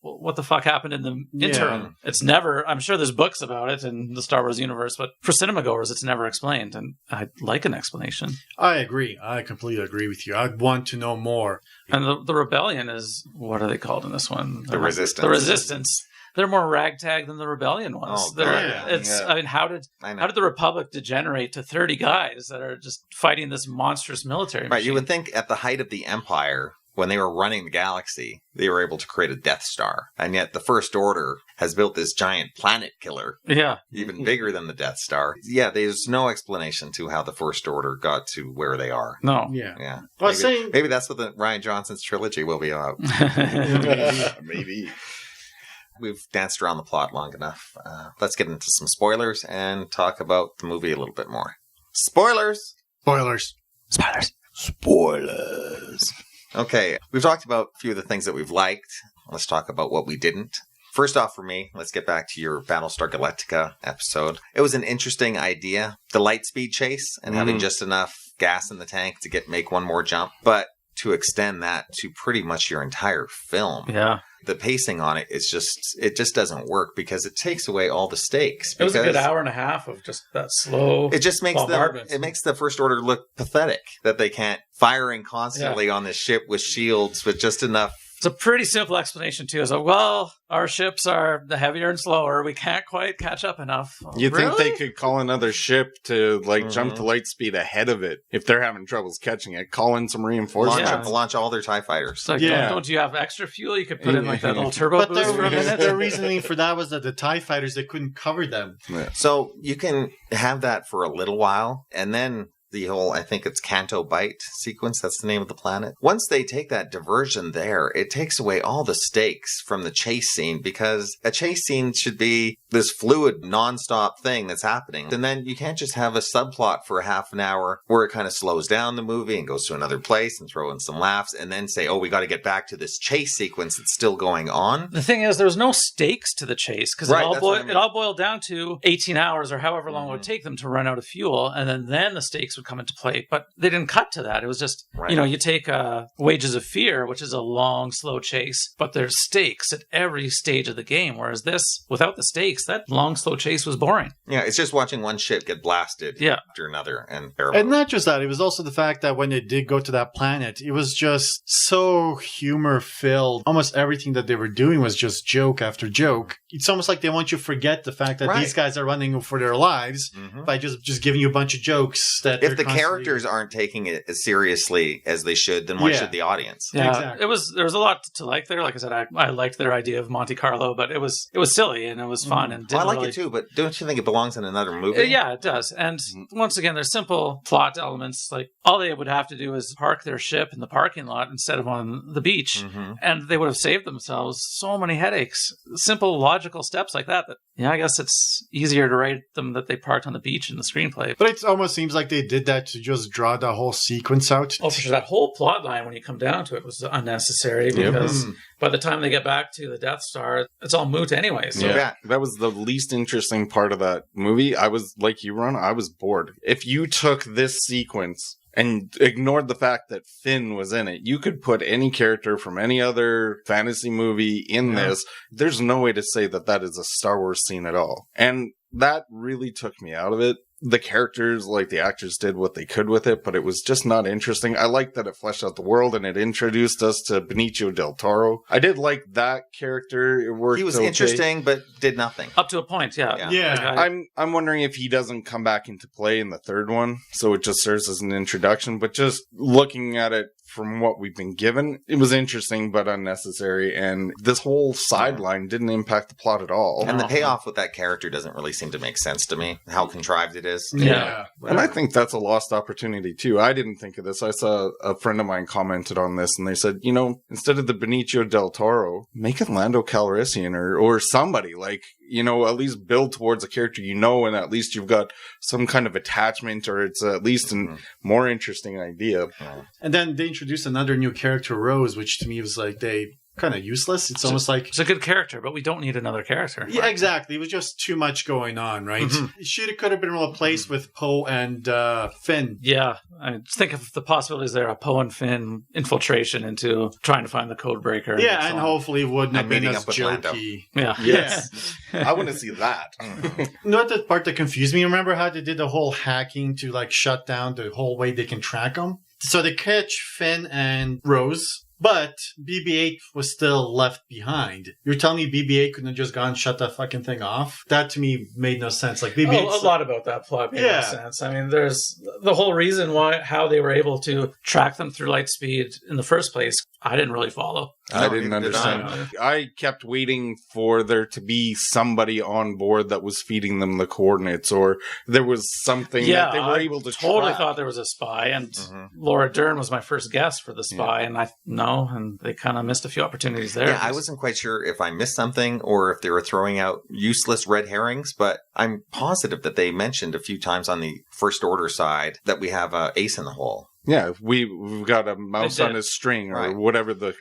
what the fuck happened in the interim? It's never. I'm sure there's books about it in the Star Wars universe, but for cinema goers, it's never explained, and I'd like an explanation. I agree. I completely agree with you. I'd want to know more. And the rebellion is, what are they called in this one? The Resistance. The Resistance. they're more ragtag than the rebellion was. Oh, God, I mean, how did the Republic degenerate to 30 guys that are just fighting this monstrous military machine? Right, you would think at the height of the Empire, when they were running the galaxy, they were able to create a Death Star. And yet the First Order has built this giant planet killer. Yeah. Even bigger than the Death Star. Yeah, there's no explanation to how the First Order got to where they are. No. Yeah. Maybe that's what the Rian Johnson's trilogy will be about. Maybe. We've danced around the plot long enough. Let's get into some spoilers and talk about the movie a little bit more. Spoilers! Spoilers! Okay, we've talked about a few of the things that we've liked. Let's talk about what we didn't. First off, for me, let's get back to your Battlestar Galactica episode. It was an interesting idea, the light speed chase and having just enough gas in the tank to make one more jump. But to extend that to pretty much your entire film. Yeah. The pacing on it just doesn't work because it takes away all the stakes. It was a good hour and a half of just that slow. It just makes the First Order look pathetic that they can't firing constantly on this ship with shields with just enough. It's a pretty simple explanation too. It's like, well, our ships are the heavier and slower. We can't quite catch up enough. You think they could call another ship to jump to light speed ahead of it if they're having troubles catching it? Call in some reinforcements. Launch all their TIE fighters. Like, don't you have extra fuel? You could put in that little turbo boost for a minute. Their reasoning for that was that the TIE fighters, they couldn't cover them. Yeah. So you can have that for a little while, and then the whole, I think it's Canto Bight sequence, that's the name of the planet. Once they take that diversion there, it takes away all the stakes from the chase scene, because a chase scene should be this fluid, nonstop thing that's happening. And then you can't just have a subplot for a half an hour where it kind of slows down the movie and goes to another place and throw in some laughs and then say, oh, we got to get back to this chase sequence that's still going on. The thing is, there was no stakes to the chase, because it all boiled down to 18 hours or however long it would take them to run out of fuel, and then the stakes would come into play. But they didn't cut to that. It was just, you take Wages of Fear, which is a long, slow chase, but there's stakes at every stage of the game, whereas this, without the stakes, that long, slow chase was boring. Yeah, it's just watching one ship get blasted after another. And not just that, it was also the fact that when they did go to that planet, it was just so humor-filled. Almost everything that they were doing was just joke after joke. It's almost like they want you to forget the fact that these guys are running for their lives by just giving you a bunch of jokes that if the characters aren't taking it as seriously as they should, then why should the audience? Yeah, exactly. There was a lot to like there. Like I said, I liked their idea of Monte Carlo, but it was silly and it was fun and I like it too. But don't you think it belongs in another movie? Yeah, it does. And once again, there's simple plot elements. Like all they would have to do is park their ship in the parking lot instead of on the beach, and they would have saved themselves so many headaches. Simple logical steps like that. I guess it's easier to write them that they parked on the beach in the screenplay. But it almost seems like they did that to just draw the whole sequence out. Oh, for sure. That whole plot line, when you come down to it, was unnecessary because by the time they get back to the Death Star, it's all moot anyway. So. Yeah, that was the least interesting part of that movie. I was, like you, Ron, I was bored. If you took this sequence and ignored the fact that Finn was in it, you could put any character from any other fantasy movie in this. There's no way to say that that is a Star Wars scene at all. And that really took me out of it. The characters, like the actors, did what they could with it, but it was just not interesting. I liked that it fleshed out the world and it introduced us to Benicio del Toro. I did like that character. It worked. He was interesting, but did nothing. Up to a point, yeah. I'm wondering if he doesn't come back into play in the third one, so it just serves as an introduction. But just looking at it from what we've been given, it was interesting but unnecessary, and this whole sideline didn't impact the plot at all. And the payoff with that character doesn't really seem to make sense to me, how contrived it is. Yeah. And I think that's a lost opportunity too. I didn't think of this. I saw a friend of mine commented on this and they said, instead of the Benicio del Toro, make it Lando Calrissian or somebody, like, at least build towards a character and at least you've got some kind of attachment, or it's at least a more interesting idea. And then they introduced another new character, Rose, which to me was like kind of useless. It's almost like it's a good character, but we don't need another character. Yeah, exactly. It was just too much going on, right? It could have been replaced with Poe and Finn. Yeah, I think of the possibilities there: a Poe and Finn infiltration into trying to find the code breaker. Yeah, and hopefully it wouldn't have been as jokey. Yeah, yes, I want to see that. Not the part that confused me. Remember how they did the whole hacking to shut down the whole way they can track them? So they catch Finn and Rose. But BB-8 was still left behind. You're telling me BB-8 couldn't have just gone shut that fucking thing off? That to me made no sense. Like BB-8, a lot about that plot made no sense. I mean, there's the whole reason how they were able to track them through light speed in the first place. I didn't really follow. I didn't understand. I kept waiting for there to be somebody on board that was feeding them the coordinates, or there was something that they were able to totally track. thought there was a spy, and Laura Dern was my first guess for the spy, and and they kind of missed a few opportunities there. Yeah, I wasn't quite sure if I missed something or if they were throwing out useless red herrings, but I'm positive that they mentioned a few times on the First Order side that we have an ace in the hole. Yeah, we've got a mouse on his string or whatever the...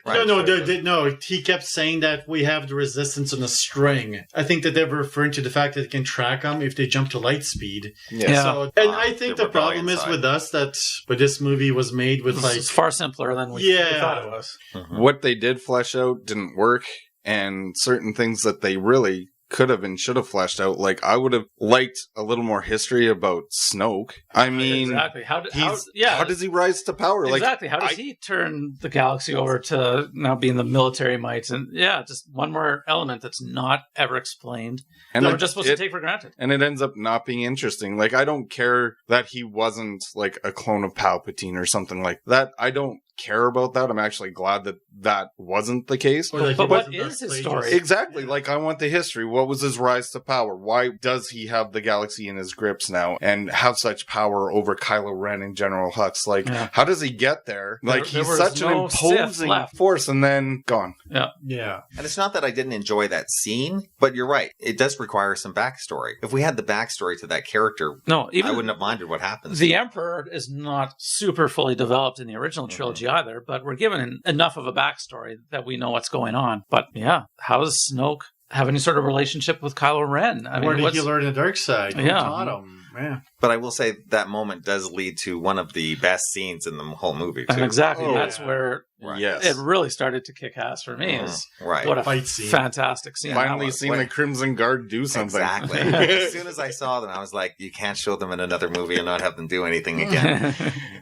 No, he kept saying that we have the resistance on a string. I think that they're referring to the fact that they can track them if they jump to light speed. Yeah. So, and I think the problem is with us that this movie was made with it's far simpler than we thought it was. What they did flesh out didn't work, and certain things that they really could have and should have fleshed out. Like, I would have liked a little more history about Snoke. I mean, exactly. How does he rise to power? Exactly. How does he turn the galaxy over to now being the military might? And just one more element that's not ever explained. And we're just supposed to take for granted. And it ends up not being interesting. Like, I don't care that he wasn't like a clone of Palpatine or something like that. I don't care about that. I'm actually glad that wasn't the case. But what is his story? Exactly. Yeah. Like, I want the history. What was his rise to power? Why does he have the galaxy in his grips now and have such power over Kylo Ren and General Hux? Like, how does he get there? Like, he's such an imposing force and then gone. Yeah. And it's not that I didn't enjoy that scene, but you're right. It does require some backstory. If we had the backstory to that character, I wouldn't have minded what happens. The Emperor is not super fully developed in the original trilogy either, but we're given enough of a backstory that we know what's going on. But how does Snoke have any sort of relationship with Kylo Ren? Where did he learn the dark side? Who taught him? Yeah. But I will say that moment does lead to one of the best scenes in the whole movie, too. And exactly. That's where it really started to kick ass for me. What a fight scene. Fantastic scene. Finally seeing the Crimson Guard do something. Exactly. As soon as I saw them, I was like, you can't show them in another movie and not have them do anything again.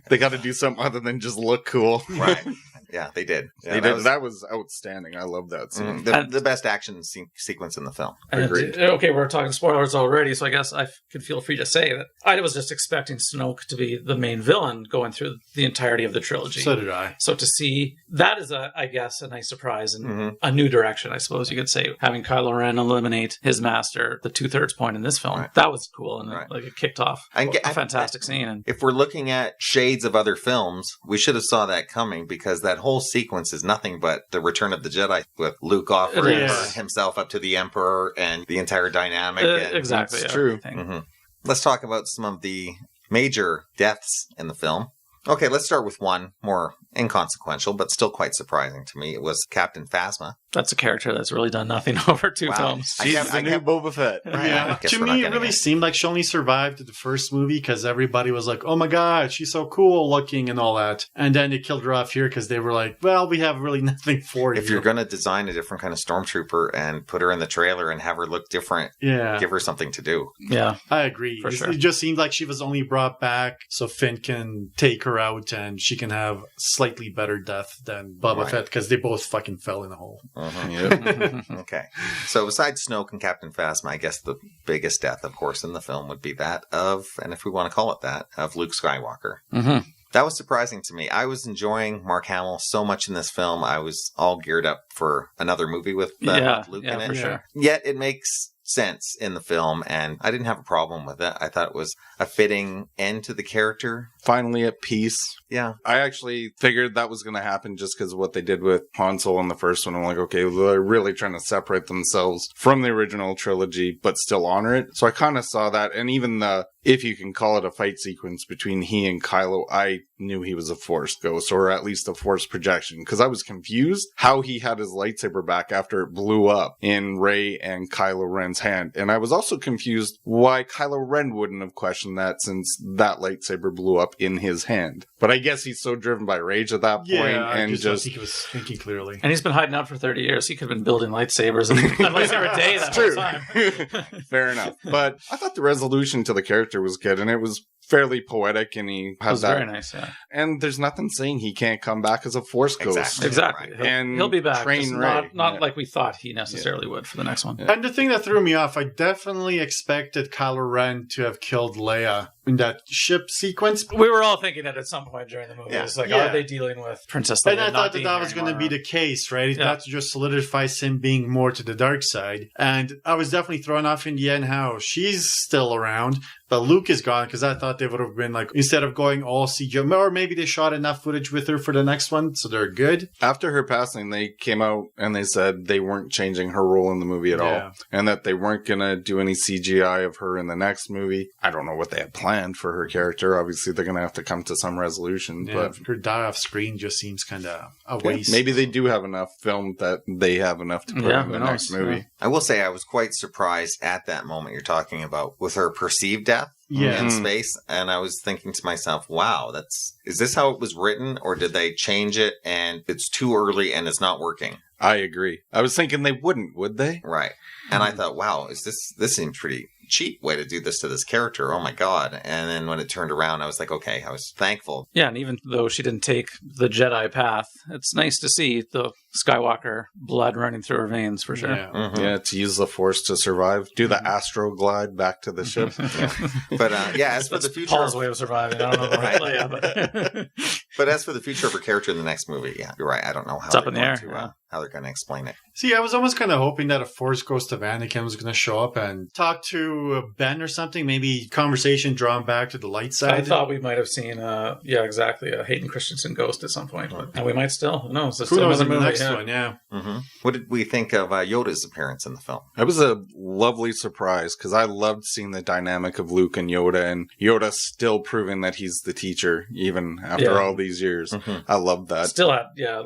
They got to do something other than just look cool. Right. Yeah, they did. Yeah, that was outstanding. I love that scene. The best action sequence in the film. Agreed. Okay, we're talking spoilers already, so I guess I could feel free to say that I was just expecting Snoke to be the main villain going through the entirety of the trilogy. So did I. So to see that is, I guess, a nice surprise and a new direction, I suppose you could say. Having Kylo Ren eliminate his master, the 2/3 point in this film, that was cool, and it kicked off a fantastic scene. And if we're looking at shades of other films, we should have saw that coming, because that whole sequence is nothing but the Return of the Jedi, with Luke offering himself up to the Emperor and the entire dynamic. Exactly. It's true. Let's talk about some of the major deaths in the film. Okay, let's start with one more inconsequential, but still quite surprising to me. It was Captain Phasma. That's a character that's really done nothing over two films. She's the new Boba Fett. Yeah. To me, it really seemed like she only survived the first movie because everybody was like, oh my God, she's so cool looking and all that. And then they killed her off here because they were like, well, we have really nothing for you. If you're going to design a different kind of stormtrooper and put her in the trailer and have her look different, give her something to do. Yeah. I agree. It just seemed like she was only brought back so Finn can take her out and she can have slightly better death than Boba Fett, because they both fucking fell in a hole. Okay. So besides Snoke and Captain Phasma, I guess the biggest death, of course, in the film would be that of, and if we want to call it that, of Luke Skywalker. That was surprising to me. I was enjoying Mark Hamill so much in this film. I was all geared up for another movie with Luke in it. For sure. Yet it makes sense in the film, and I didn't have a problem with it. I thought it was a fitting end to the character. Finally at peace. Yeah. I actually figured that was going to happen just because of what they did with Han Solo in the first one. I'm like, okay, they're really trying to separate themselves from the original trilogy, but still honor it. So I kind of saw that. And even if you can call it a fight sequence between he and Kylo, I knew he was a Force ghost, or at least a Force projection, because I was confused how he had his lightsaber back after it blew up in Rey and Kylo Ren's hand. And I was also confused why Kylo Ren wouldn't have questioned that, since that lightsaber blew up in his hand. But I guess he's so driven by rage at that point, and I think he was thinking clearly. And he's been hiding out for 30 years. He could have been building lightsabers and lightsaber day that whole time. Fair enough. But I thought the resolution to the character was good, and it was fairly poetic, and he That has was that. very nice, yeah. And there's nothing saying he can't come back as a Force Ghost. Exactly. Right. And He'll be back. train Just Rey. not Yeah. like we thought he necessarily would for the next one. And the thing that threw me off, I definitely expected Kylo Ren to have killed Leia in that ship sequence. We were all thinking that at some point during the movie. Yeah. It's like, Yeah. are they dealing with Princess Leia? And I not thought that being that there was going to anymore? be the case, right? Yeah. That just solidifies him being more to the dark side. And I was definitely thrown off in the end how she's still around, but Luke is gone, because I thought they would have been like, instead of going all CGI, or maybe they shot enough footage with her for the next one, so they're good. After her passing, they came out and they said they weren't changing her role in the movie at Yeah. all, and that they weren't going to do any CGI of her in the next movie. I don't know what they had planned for her character. Obviously, they're going to have to come to some resolution, Yeah, but her die off screen just seems kind of a waste. maybe they do have enough filmed that they have enough to put Yeah, in the who next knows? movie. Yeah. I will say I was quite surprised at that moment you're talking about with her perceived death Yeah. in Mhm. space. And I was thinking to myself, wow, is this how it was written, or did they change it and it's too early and it's not working? I agree. I was thinking they wouldn't, would they? Right. And I thought, wow, this seems pretty cheap way to do this to this character. Oh my God. And then when it turned around, I was like, okay, I was thankful. Yeah, and even though she didn't take the Jedi path, it's nice to see the Skywalker blood running through her veins for sure. Yeah. Mhm. Yeah, to use the Force to survive. Do the astro glide back to the ship. But as for the future, Paul's way of surviving. I don't know about Leia, but but as for the future of her character in the next movie, yeah, you're right. I don't know how It's up they're in the going air, to, yeah. how they're going to explain it. See, I was almost kind of hoping that a Force Ghost of Anakin was going to show up and talk to Ben or something. Maybe conversation drawn back to the light side. I thought we might have seen, a Hayden Christensen ghost at some point, and we might still. Who knows? It's Who still knows in another the movie, next yeah. one, yeah. Mm-hmm. What did we think of Yoda's appearance in the film? It was a lovely surprise because I loved seeing the dynamic of Luke and Yoda, and Yoda still proving that he's the teacher even after Yeah. all these years. Mhm. I love that.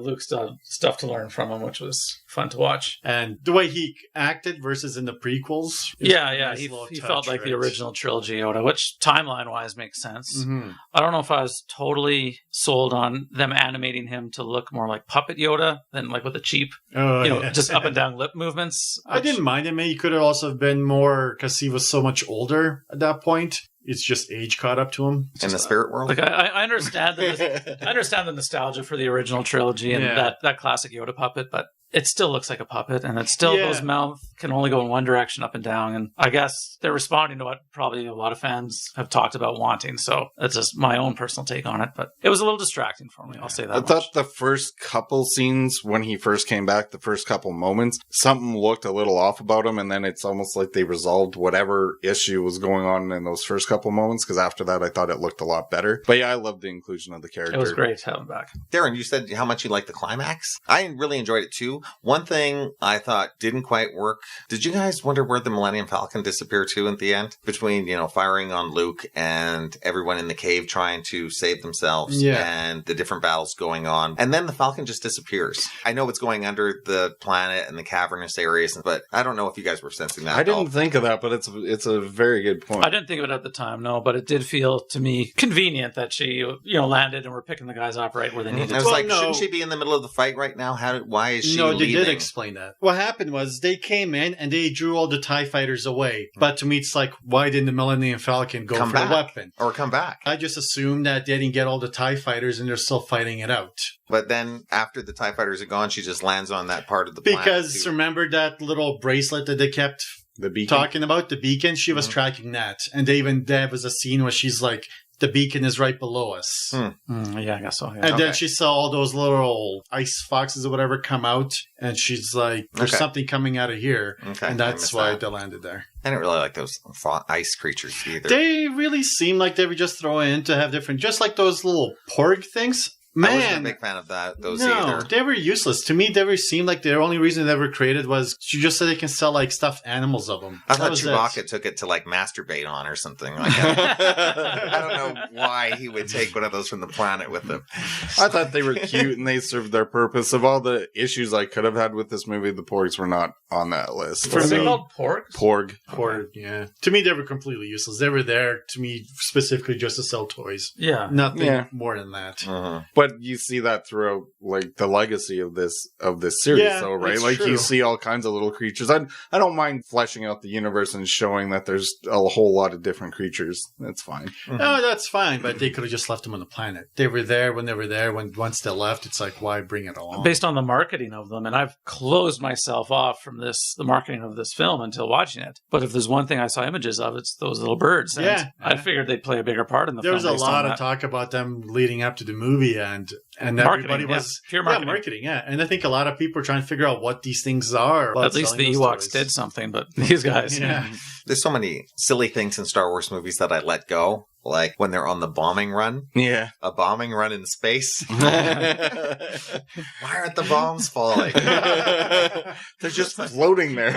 Luke still had stuff to learn from him, which was fun to watch. And the way he acted versus in the prequels. is Yeah, a yeah, nice he little felt touch, like the right? original trilogy Yoda, which timeline-wise makes sense. Mhm. I don't know if I was totally sold on them animating him to look more like puppet Yoda than like with the cheap, Oh, yeah. just up and down lip movements. I didn't mind him. He could have also been more, because he was so much older at that point. It's just age caught up to him. In the spirit world? Like I understand I understand the nostalgia for the original trilogy and Yeah. that classic Yoda puppet, but it still looks like a puppet, and it still Yeah. goes mouth can only go in one direction, up and down. And I guess they're responding to what probably a lot of fans have talked about wanting. So that's just my own personal take on it. But it was a little distracting for me. I'll say that. I much. thought the first couple scenes when he first came back, the first couple moments, something looked a little off about him, and then it's almost like they resolved whatever issue was going on in those first couple moments, because after that I thought it looked a lot better. But yeah, I love the inclusion of the character. It was great to have him back. Darren, you said how much you liked the climax. I really enjoyed it too. One thing I thought didn't quite work. Did you guys wonder where the Millennium Falcon disappeared to at the end? Between, firing on Luke and everyone in the cave trying to save themselves and the different battles going on. And then the Falcon just disappears. I know it's going under the planet and the cavernous areas, but I don't know if you guys were sensing that I at all. didn't think of that, but it's a very good point. I didn't think of it at the time, no, but it did feel to me convenient that she, landed and we're picking the guys up right where they needed I was to. Well, like, no. shouldn't she be in the middle of the fight right now? Why is she No, they leaving? did explain that. What happened was they came in and they drew all the TIE fighters away. But to me, it's like, why didn't the Millennium Falcon go Come for back. the weapon? Or come back. I just assumed that they didn't get all the TIE fighters and they're still fighting it out. But then after the TIE fighters are gone, she just lands on that part of the planet. Because too. remember that little bracelet that they kept The beacon. talking about? The beacon? She was tracking that. And there was a scene where she's like, the beacon is right below us. Yeah, I guess so. Yeah. And then she saw all those little ice foxes or whatever come out. And she's like, there's Okay. something coming out of here. Okay, And I that's missed why that. they landed there. I didn't really like those ice creatures either. They really seem like they were just throwing in to have different, just like those little porg things. I wasn't a Man, big fan of those no, either. they were useless. To me, they were seemed like the only reason they were created was just so they can sell like stuffed animals of them. I That thought was Chewbacca it. took it to like masturbate on or something like that. I don't know why he would take one of those from the planet with him. I thought they were cute and they served their purpose. Of all the issues I could have had with this movie, the Porgs were not on that list. What's me- it called? Porgs? Porg. Or, yeah. To me, they were completely useless. They were there, to me, specifically just to sell toys. Yeah. Nothing more than that. But you see that throughout, like, the legacy of this series, Yeah, though, right? it's Like, true. you see all kinds of little creatures. I don't mind fleshing out the universe and showing that there's a whole lot of different creatures. That's fine. No, that's fine, but they could have just left them on the planet. They were there when they were there. Once they left, it's like, why bring it along? Based on the marketing of them, and I've closed myself off from the marketing of this film until watching it. But if there's one thing I saw images of, it's those little birds. And Yeah. I figured they'd play a bigger part in the There film. was a based on lot of that. talk about them leading up to the movie, and Marketing, everybody yeah. was Pure marketing. Yeah, marketing, yeah. And I think a lot of people are trying to figure out what these things are. At least the Ewoks did something, but these guys. Yeah. There's so many silly things in Star Wars movies that I let go. Like when they're on the bombing run. Yeah. A bombing run in space. Why aren't the bombs falling? They're just floating there.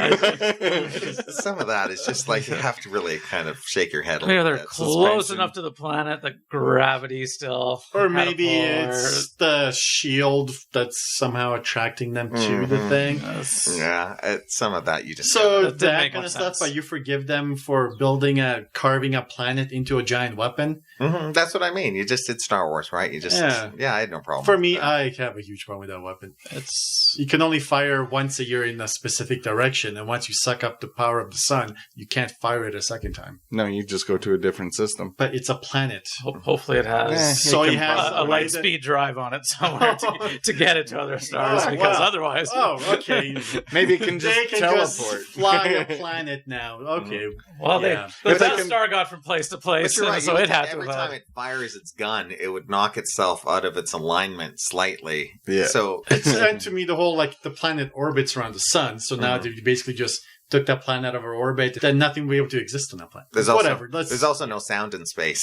Some of that is just like you have to really kind of shake your head a Maybe little they're bit. close Suspension. enough to the planet that gravity still. Or had a maybe pull, it's the shield that's somehow attracting them to the thing. Yes. Yeah, some of that you just... So That didn't that make kind much of stuff, sense. but you forgive them for carving a planet into a giant weapon. Mhm, that's what I mean. You just did Star Wars, right? You just... Yeah. I had no problem. For with me, that. I have a huge problem with that weapon. It's You can only fire once a year in a specific direction, and once you suck up the power of the sun, you can't fire it a second time. No, you just go to a different system. But it's a planet. hopefully it has So he has a light speed drive on it somewhere to get it to other stars, Oh, because wow. otherwise, okay. Maybe it can just They can teleport. just fly a planet now. Okay. well, Yeah. the But they Death can- Star got from place to place, But you're right. so it had to every have time it fires its gun, it would knock itself out of its alignment slightly. Yeah. So And to me, the whole, the planet orbits around the sun. So now they basically just took that planet out of our orbit, then nothing will be able to exist on that planet. there's Whatever. there's also no sound in space.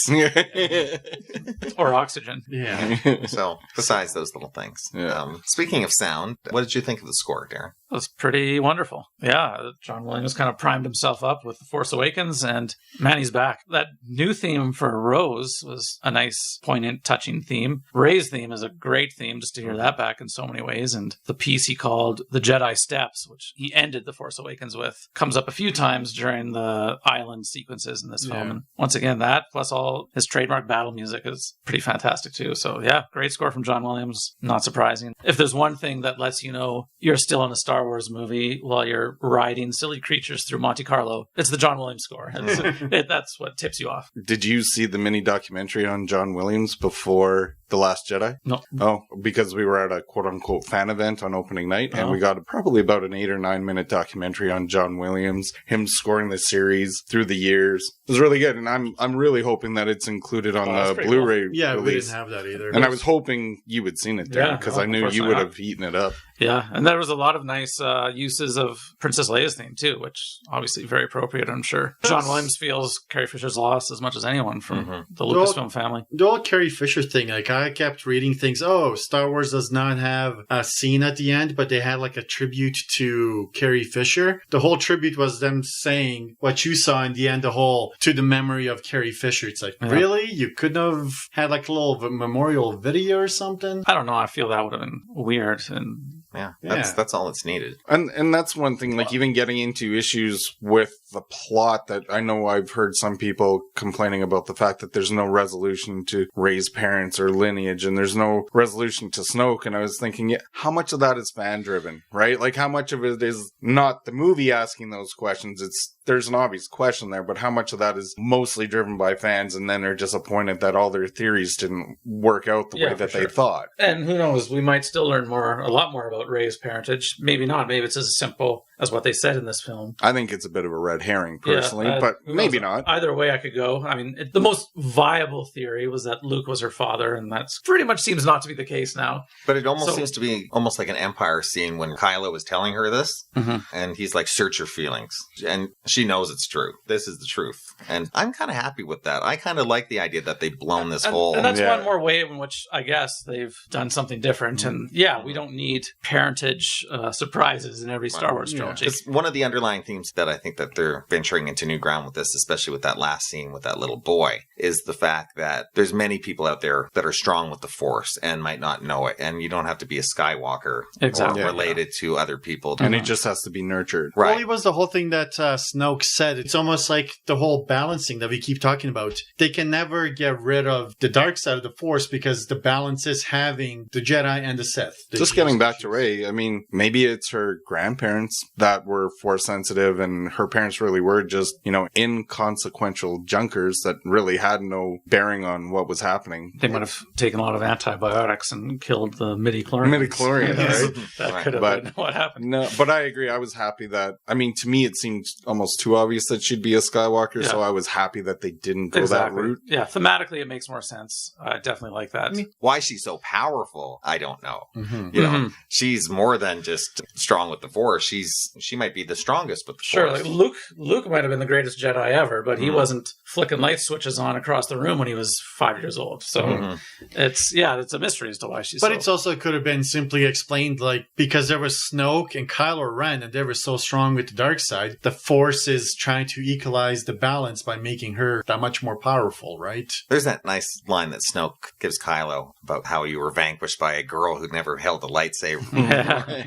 or oxygen. Yeah. So besides those little things. Yeah. Speaking of sound, what did you think of the score, Darren? It was pretty wonderful. Yeah, John Williams kind of primed himself up with The Force Awakens, and man, he's back. That new theme for Rose was a nice, poignant, touching theme. Rey's theme is a great theme, just to hear that back in so many ways. And the piece he called The Jedi Steps, which he ended The Force Awakens with, comes up a few times during the island sequences in this film. Yeah. And once again, that plus all his trademark battle music is pretty fantastic too. So yeah, great score from John Williams. Not surprising. If there's one thing that lets you know you're still in a Star Wars movie while you're riding silly creatures through Monte Carlo, it's the John Williams score. That's what tips you off. Did you see the mini documentary on John Williams before The Last Jedi? No. Oh, because we were at a quote-unquote fan event on opening night, and we got probably about an 8 or 9 minute documentary on John Williams, him scoring the series through the years. It was really good, and I'm really hoping that it's included on that's the pretty Blu-ray Yeah, we release. didn't have that either. And I was hoping you had seen it there, Yeah, because no, I knew of you course would I have eaten it up. Yeah, and there was a lot of nice uses of Princess Leia's theme too, which obviously very appropriate, I'm sure. John Williams feels Carrie Fisher's loss as much as anyone from the Lucasfilm family. The old Carrie Fisher thing, I kept reading things, Star Wars does not have a scene at the end, but they had a tribute to Carrie Fisher. The whole tribute was them saying what you saw in the end, to the memory of Carrie Fisher. It's really? You couldn't have had a little memorial video or something? I don't know, I feel that would have been weird, and Yeah, Yeah. that's all it's needed. And that's one thing, even getting into issues with the plot that I know I've heard some people complaining about the fact that there's no resolution to Rey's parents or lineage, and there's no resolution to Snoke. And I was thinking, how much of that is fan driven, right? How much of it is not the movie asking those questions? There's an obvious question there, but how much of that is mostly driven by fans, and then they're disappointed that all their theories didn't work out the way that they thought? And who knows, we might still learn a lot more about Rey's parentage. Maybe not. Maybe it's as simple as what they said in this film. I think it's a bit of a red herring, personally, but who maybe knows? not. Either way I could go. I mean, the most viable theory was that Luke was her father, and that's pretty much seems not to be the case now. But it almost seems to be almost like an Empire scene when Kylo was telling her this, and he's like, search your feelings. And she knows it's true. This is the truth. And I'm kind of happy with that. I kind of like the idea that they've blown this whole... And that's one more way in which I guess they've done something different. And we don't need parentage surprises in every Star Wars trilogy. It's one of the underlying themes that I think that they're venturing into new ground with this, especially with that last scene with that little boy, is the fact that there's many people out there that are strong with the Force and might not know it. And you don't have to be a Skywalker or related to other people. And it just has to be nurtured. Right. Well, it was the whole thing that Snoke said. It's almost like the whole balancing that we keep talking about. They can never get rid of the dark side of the Force because the balance is having the Jedi and the Sith. Just getting back to Rey, I mean, maybe it's her grandparents that were Force sensitive and her parents really were just, inconsequential junkers that really had no bearing on what was happening. They might have taken a lot of antibiotics and killed the midi-chlorians. Right? That could have been what happened. No, but I agree. I was happy that, to me, it seemed almost too obvious that she'd be a Skywalker, so I was happy that they didn't go that route. Yeah, thematically, it makes more sense. I definitely like that. Why she's so powerful, I don't know. Mm-hmm. She's more than just strong with the Force. She might be the strongest with the Force. Like Luke might have been the greatest Jedi ever, but he wasn't flicking light switches on across the room when he was 5 years old. So it's a mystery as to why she's. But it's also could have been simply explained because there was Snoke and Kylo Ren, and they were so strong with the dark side. The Force is trying to equalize the balance by making her that much more powerful, right? There's that nice line that Snoke gives Kylo about how you were vanquished by a girl who never held a lightsaber.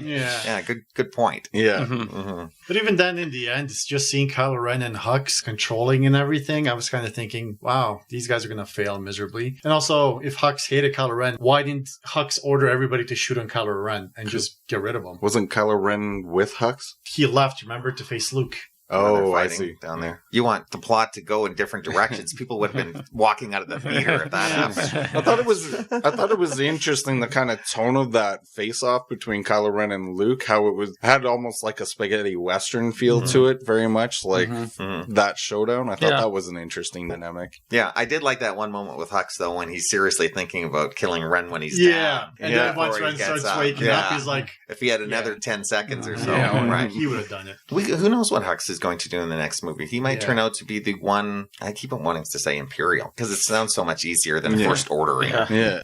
Yeah, good point. Yeah. But even then, in the end, it's just seeing Kylo Ren and Hux controlling and everything. I was kind of thinking, wow, these guys are going to fail miserably. And also, if Hux hated Kylo Ren, why didn't Hux order everybody to shoot on Kylo Ren and just get rid of him? Wasn't Kylo Ren with Hux? He left, remember, to face Luke. Oh, I see. Down there. You want the plot to go in different directions. People would have been walking out of the theater if that happened. I thought it was interesting, the kind of tone of that face-off between Kylo Ren and Luke, how it had almost like a spaghetti western feel to it, very much like that showdown. I thought that was an interesting dynamic. Yeah, I did like that one moment with Hux, though, when he's seriously thinking about killing Ren when he's down. And then once Ren starts waking up, he's like... If he had another 10 seconds or so, right? He would have done it. Who knows what Hux is going to do in the next movie? He might turn out to be the one. I keep on wanting to say Imperial because it sounds so much easier than First Order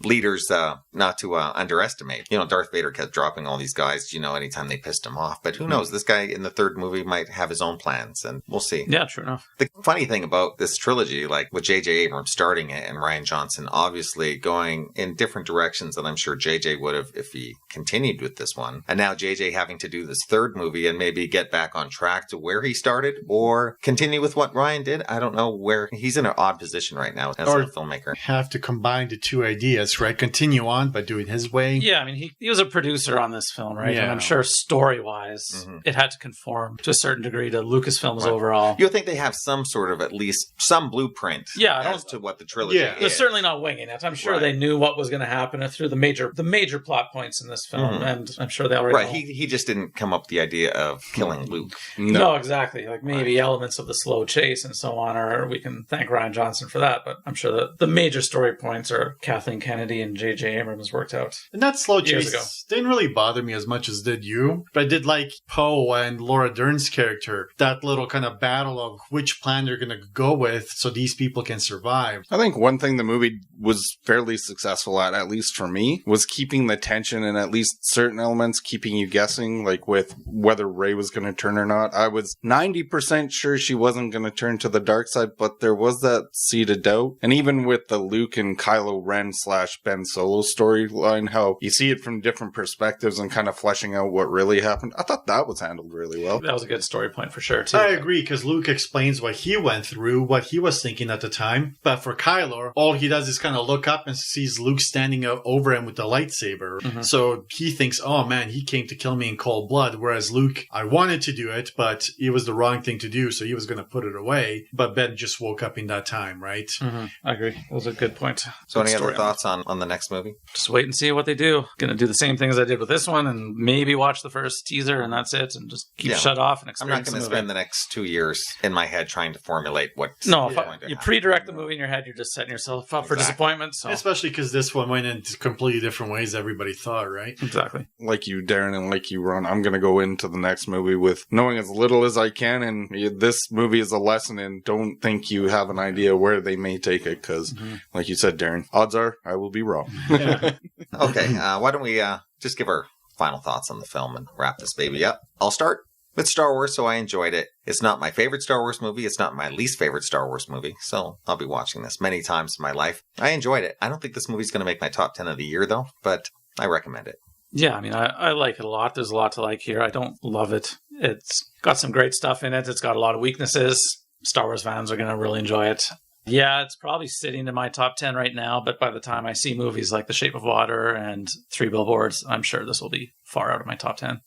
leaders not to underestimate. Darth Vader kept dropping all these guys, anytime they pissed him off. But who knows? This guy in the third movie might have his own plans, and we'll see. Yeah, true enough. The funny thing about this trilogy, like with J.J. Abrams starting it and Rian Johnson obviously going in different directions than I'm sure J.J. would have if he continued with this one. And now J.J. having to do this third movie and maybe get back on track to where he started or continue with what Ryan did. I don't know where he's in an odd position right now as a filmmaker. Have to combine the two ideas, right? Continue on by doing his way. Yeah, I mean, he was a producer on this film, right? Yeah. And I'm sure story-wise, it had to conform to a certain degree to Lucasfilm's overall. You'll think they have some sort of, at least some blueprint as to what the trilogy is. They're certainly not winging it. I'm sure they knew what was going to happen through the major plot points in this film, and I'm sure they already know. He just didn't come up with the idea of killing Luke. No, exactly. Like maybe elements of the slow chase and so on, or we can thank Rian Johnson for that, but I'm sure that the major story points are Kathleen Kennedy and J.J. Abrams worked out. And that slow chase didn't really bother me as much as did you, but I did like Poe and Laura Dern's character, that little kind of battle of which plan they're going to go with so these people can survive. I think one thing the movie was fairly successful at least for me, was keeping the tension and at least certain elements, keeping you guessing, like with whether Rey was going to turn or not. I was 90% sure she wasn't going to turn to the dark side, but there was that seed of doubt. And even with the Luke and Kylo Ren / Ben Solo storyline, how you see it from different perspectives and kind of fleshing out what really happened, I thought that was handled really well. That was a good story point for sure, too. I agree, because Luke explains what he went through, what he was thinking at the time. But for Kylo, all he does is kind of look up and sees Luke standing over him with the lightsaber. Mm-hmm. So he thinks, oh man, he came to kill me in cold blood. Whereas Luke, I wanted to do it, but it was the wrong thing to do, so he was going to put it away. But Ben just woke up in that time, right? Mm-hmm. I agree. That was a good point. So any other thoughts on the next movie? Just wait and see what they do. Going to do the same thing as I did with this one and maybe watch the first teaser and that's it, and just keep shut off and experience. I'm not going to spend the next 2 years in my head trying to formulate what. No, if you pre-direct the movie in your head, you're just setting yourself up for disappointment. So. Especially because this one went in completely different ways everybody thought, right? Exactly. Like you, Darren, and like you, Ron, I'm going to go into the next movie with knowing as little as I can. And this movie is a lesson in don't think you have an idea where they may take it. Because, like you said, Darren, odds are I will be wrong. Yeah. Okay, why don't we just give our final thoughts on the film and wrap this baby up. I'll start with Star Wars, so I enjoyed it. It's not my favorite Star Wars movie. It's not my least favorite Star Wars movie. So I'll be watching this many times in my life. I enjoyed it. I don't think this movie's going to make my top 10 of the year, though, but I recommend it. Yeah, I mean, I like it a lot. There's a lot to like here. I don't love it. It's got some great stuff in it. It's got a lot of weaknesses. Star Wars fans are going to really enjoy it. Yeah, it's probably sitting in my top 10 right now, but by the time I see movies like The Shape of Water and Three Billboards, I'm sure this will be far out of my top 10.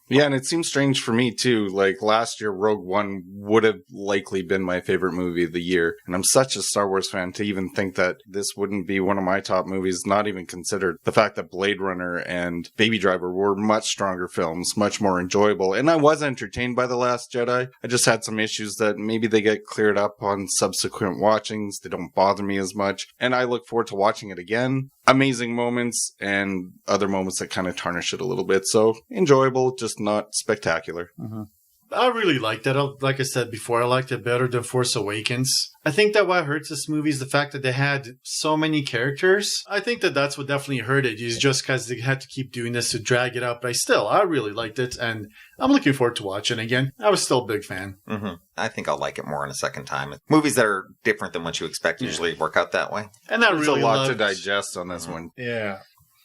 Yeah, and it seems strange for me, too. Like, last year, Rogue One would have likely been my favorite movie of the year. And I'm such a Star Wars fan to even think that this wouldn't be one of my top movies, not even considered the fact that Blade Runner and Baby Driver were much stronger films, much more enjoyable. And I was entertained by The Last Jedi. I just had some issues that maybe they get cleared up on subsequent watchings. They don't bother me as much. And I look forward to watching it again. Amazing moments and other moments that kind of tarnish it a little bit. So enjoyable, just not spectacular. I really liked it. Like I said before, I liked it better than Force Awakens. I think that what hurts this movie is the fact that they had so many characters. I think that that's what definitely hurt it, is just because they had to keep doing this to drag it out. But I really liked it, and I'm looking forward to watching it again. I was still a big fan. I think I'll like it more in a second time. Movies that are different than what you expect usually work out that way. And I There's really a lot loved to digest on this one. Yeah.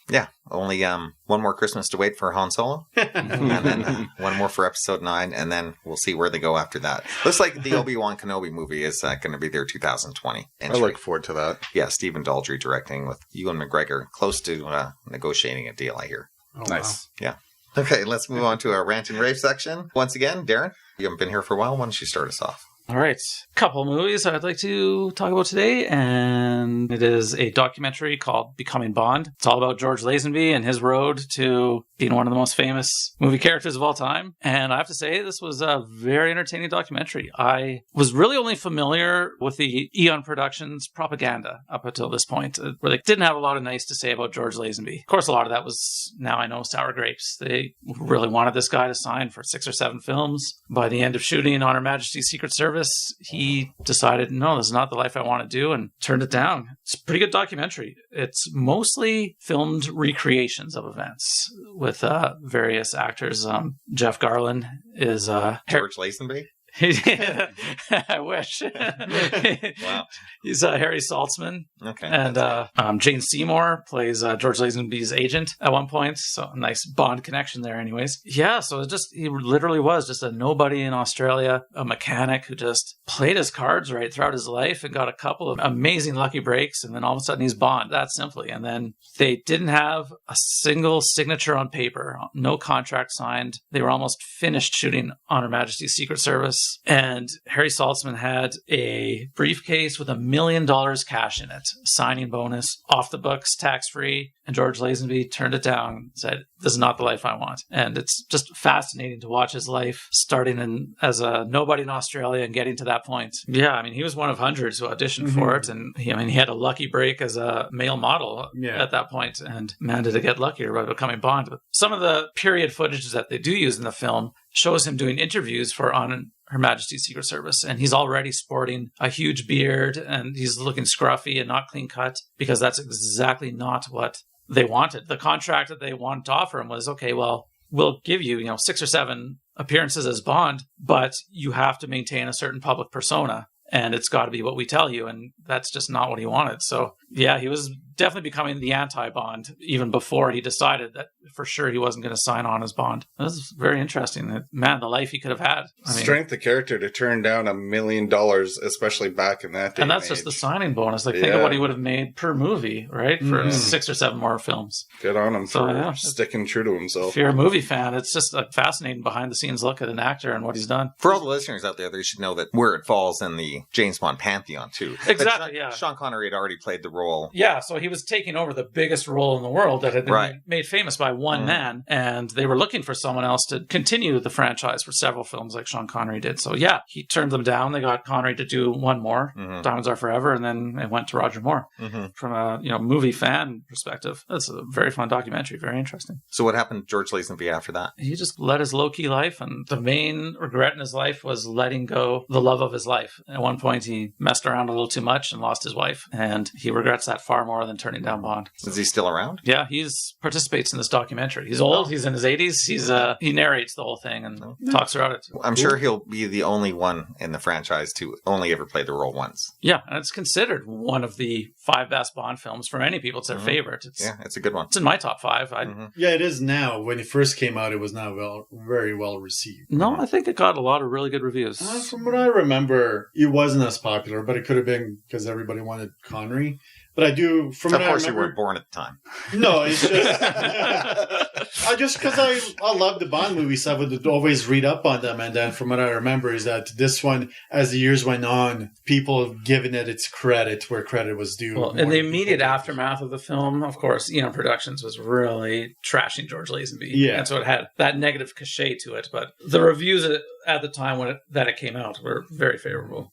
Yeah, only one more Christmas to wait for Han Solo, and then one more for Episode 9, and then we'll see where they go after that. Looks like the Obi-Wan Kenobi movie is going to be their 2020 entry. I look forward to that. Yeah, Stephen Daldry directing with Ewan McGregor, close to negotiating a deal, I hear. Oh, Nice. wow. Yeah. Okay, let's move on to our rant and rave section. Once again, Darren, you haven't been here for a while. Why don't you start us off? All right. Couple movies I'd like to talk about today, and it is a documentary called Becoming Bond. It's all about George Lazenby and his road to being one of the most famous movie characters of all time. And I have to say, this was a very entertaining documentary. I was really only familiar with the Eon Productions propaganda up until this point, where they didn't have a lot of nice to say about George Lazenby. Of course, a lot of that was, now I know, sour grapes. They really wanted this guy to sign for 6 or 7 films. By the end of shooting on Her Majesty's Secret Service, he decided, no, this is not the life I want to do, and turned it down. It's a pretty good documentary. It's mostly filmed recreations of events with various actors. Jeff Garlin is George Lazenby? I wish. Wow. He's Harry Saltzman. Okay. And Jane Seymour plays George Lazenby's agent at one point. So a nice Bond connection there anyways. Yeah, so he literally was just a nobody in Australia, a mechanic who just played his cards right throughout his life and got a couple of amazing lucky breaks, and then all of a sudden he's Bond, that simply. And then they didn't have a single signature on paper, no contract signed. They were almost finished shooting on Her Majesty's Secret Service. And Harry Saltzman had a briefcase with $1 million cash in it, signing bonus, off the books, tax-free. And George Lazenby turned it down and said, this is not the life I want. And it's just fascinating to watch his life starting as a nobody in Australia and getting to that point. Yeah, I mean, he was one of hundreds who auditioned for it. And he had a lucky break as a male model at that point, and managed to get luckier by becoming Bond. But some of the period footage that they do use in the film shows him doing interviews on Her Majesty's Secret Service, and he's already sporting a huge beard, and he's looking scruffy and not clean cut, because that's exactly not what they wanted. The contract that they wanted to offer him was, okay, well, we'll give you, 6 or 7 appearances as Bond, but you have to maintain a certain public persona, and it's got to be what we tell you, and that's just not what he wanted. So, yeah, he was definitely becoming the anti-Bond even before he decided that for sure he wasn't going to sign on as Bond. That was very interesting. Man, the life he could have had. Strength of character to turn down $1 million, especially back in that day. And that's just the signing bonus. Think of what he would have made per movie, right? For 6 or 7 more films. Good on him for sticking true to himself. If you're a movie fan, it's just a fascinating behind-the-scenes look at an actor and what he's done. For all the listeners out there, they should know that where it falls in the James Bond pantheon, too. Exactly, yeah. Sean Connery had already played the role. Yeah, so he was taking over the biggest role in the world that had been made famous by one man, and they were looking for someone else to continue the franchise for several films like Sean Connery did. So yeah, he turned them down. They got Connery to do one more, Diamonds Are Forever, and then it went to Roger Moore. From a movie fan perspective, that's a very fun documentary, very interesting. So what happened to George Lazenby after that? He just led his low-key life, and the main regret in his life was letting go the love of his life. At one point, he messed around a little too much and lost his wife, and he regrets that far more than turning down Bond. Is he still around? Yeah, he participates in this documentary. He's old. He's in his 80s. He narrates the whole thing and talks about it. I'm sure he'll be the only one in the franchise to only ever play the role once. Yeah, and it's considered one of the 5 best Bond films. For many people, it's their favorite. It's a good one. It's in my top 5. Yeah, it is now. When it first came out, it was not very well received. No, I think it got a lot of really good reviews. From what I remember, it wasn't as popular, but it could have been because everybody wanted Connery. But I do, from of what course, I remember, you weren't born at the time. No, it's just because I love the Bond movies, I would always read up on them. And then from what I remember is that this one, as the years went on, people giving it its credit where credit was due. Well, in the immediate aftermath of the film, of course, Eon Productions was really trashing George Lazenby. Yeah. And so it had that negative cachet to it. But the reviews at the time that it came out were very favorable.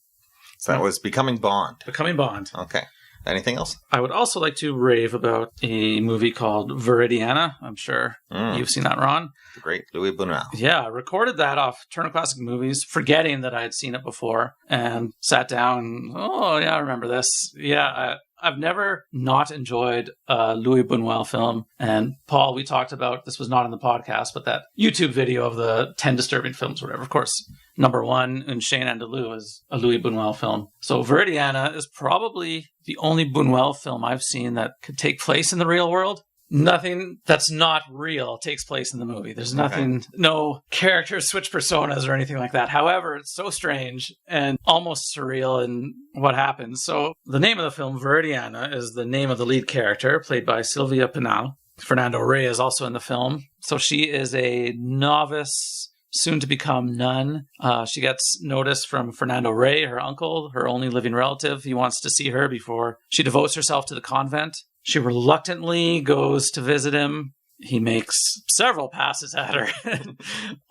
So that was Becoming Bond. Becoming Bond. Okay. Anything else? I would also like to rave about a movie called Viridiana. I'm sure you've seen that, Ron. The great Louis Buñuel. Yeah, I recorded that off Turner Classic Movies, forgetting that I had seen it before, and sat down. Oh, yeah, I remember this. Yeah, I've never not enjoyed a Louis Buñuel film. And Paul, we talked about, this was not in the podcast, but that YouTube video of the 10 disturbing films, whatever. Of course, number 1 in Chien Andalou is a Louis Buñuel film. So Viridiana is probably the only Buñuel film I've seen that could take place in the real world. Nothing that's not real takes place in the movie. There's nothing, no characters switch personas or anything like that. However, it's so strange and almost surreal in what happens. So the name of the film, Viridiana, is the name of the lead character, played by Sylvia Pinal. Fernando Rey is also in the film. So she is a novice, soon to become nun. She gets notice from Fernando Rey, her uncle, her only living relative. He wants to see her before she devotes herself to the convent. She reluctantly goes to visit him. He makes several passes at her,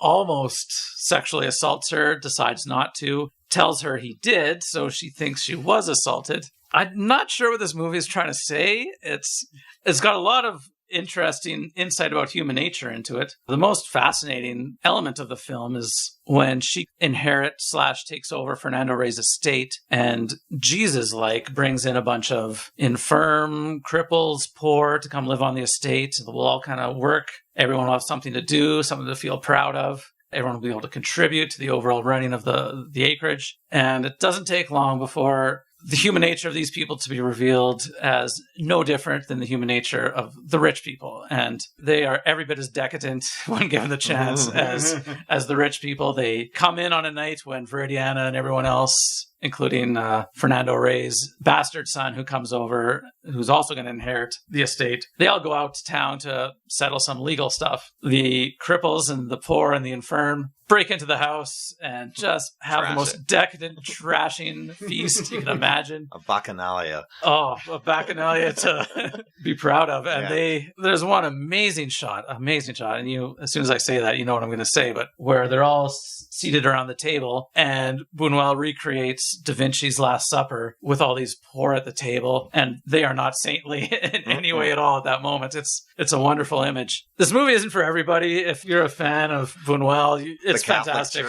almost sexually assaults her, decides not to, tells her he did, so she thinks she was assaulted. I'm not sure what this movie is trying to say. It's got a lot of interesting insight about human nature into it. The most fascinating element of the film is when she inherits/takes over Fernando Rey's estate, and Jesus-like brings in a bunch of infirm, cripples, poor to come live on the estate. We'll all kind of work. Everyone will have something to do, something to feel proud of. Everyone will be able to contribute to the overall running of the acreage. And it doesn't take long before the human nature of these people to be revealed as no different than the human nature of the rich people. And they are every bit as decadent when given the chance as the rich people. They come in on a night when Viridiana and everyone else, including Fernando Rey's bastard son who comes over, who's also going to inherit the estate. They all go out to town to settle some legal stuff. The cripples and the poor and the infirm break into the house and just have the most decadent trashing feast you can imagine. A bacchanalia. Oh, a bacchanalia to be proud of. And there's one amazing shot. And you, as soon as I say that, you know what I'm going to say, but where they're all seated around the table and Buñuel recreates Da Vinci's Last Supper with all these poor at the table, and they are not saintly in any way at all at that moment. It's a wonderful image. This movie isn't for everybody. If you're a fan of Buñuel, it's fantastic.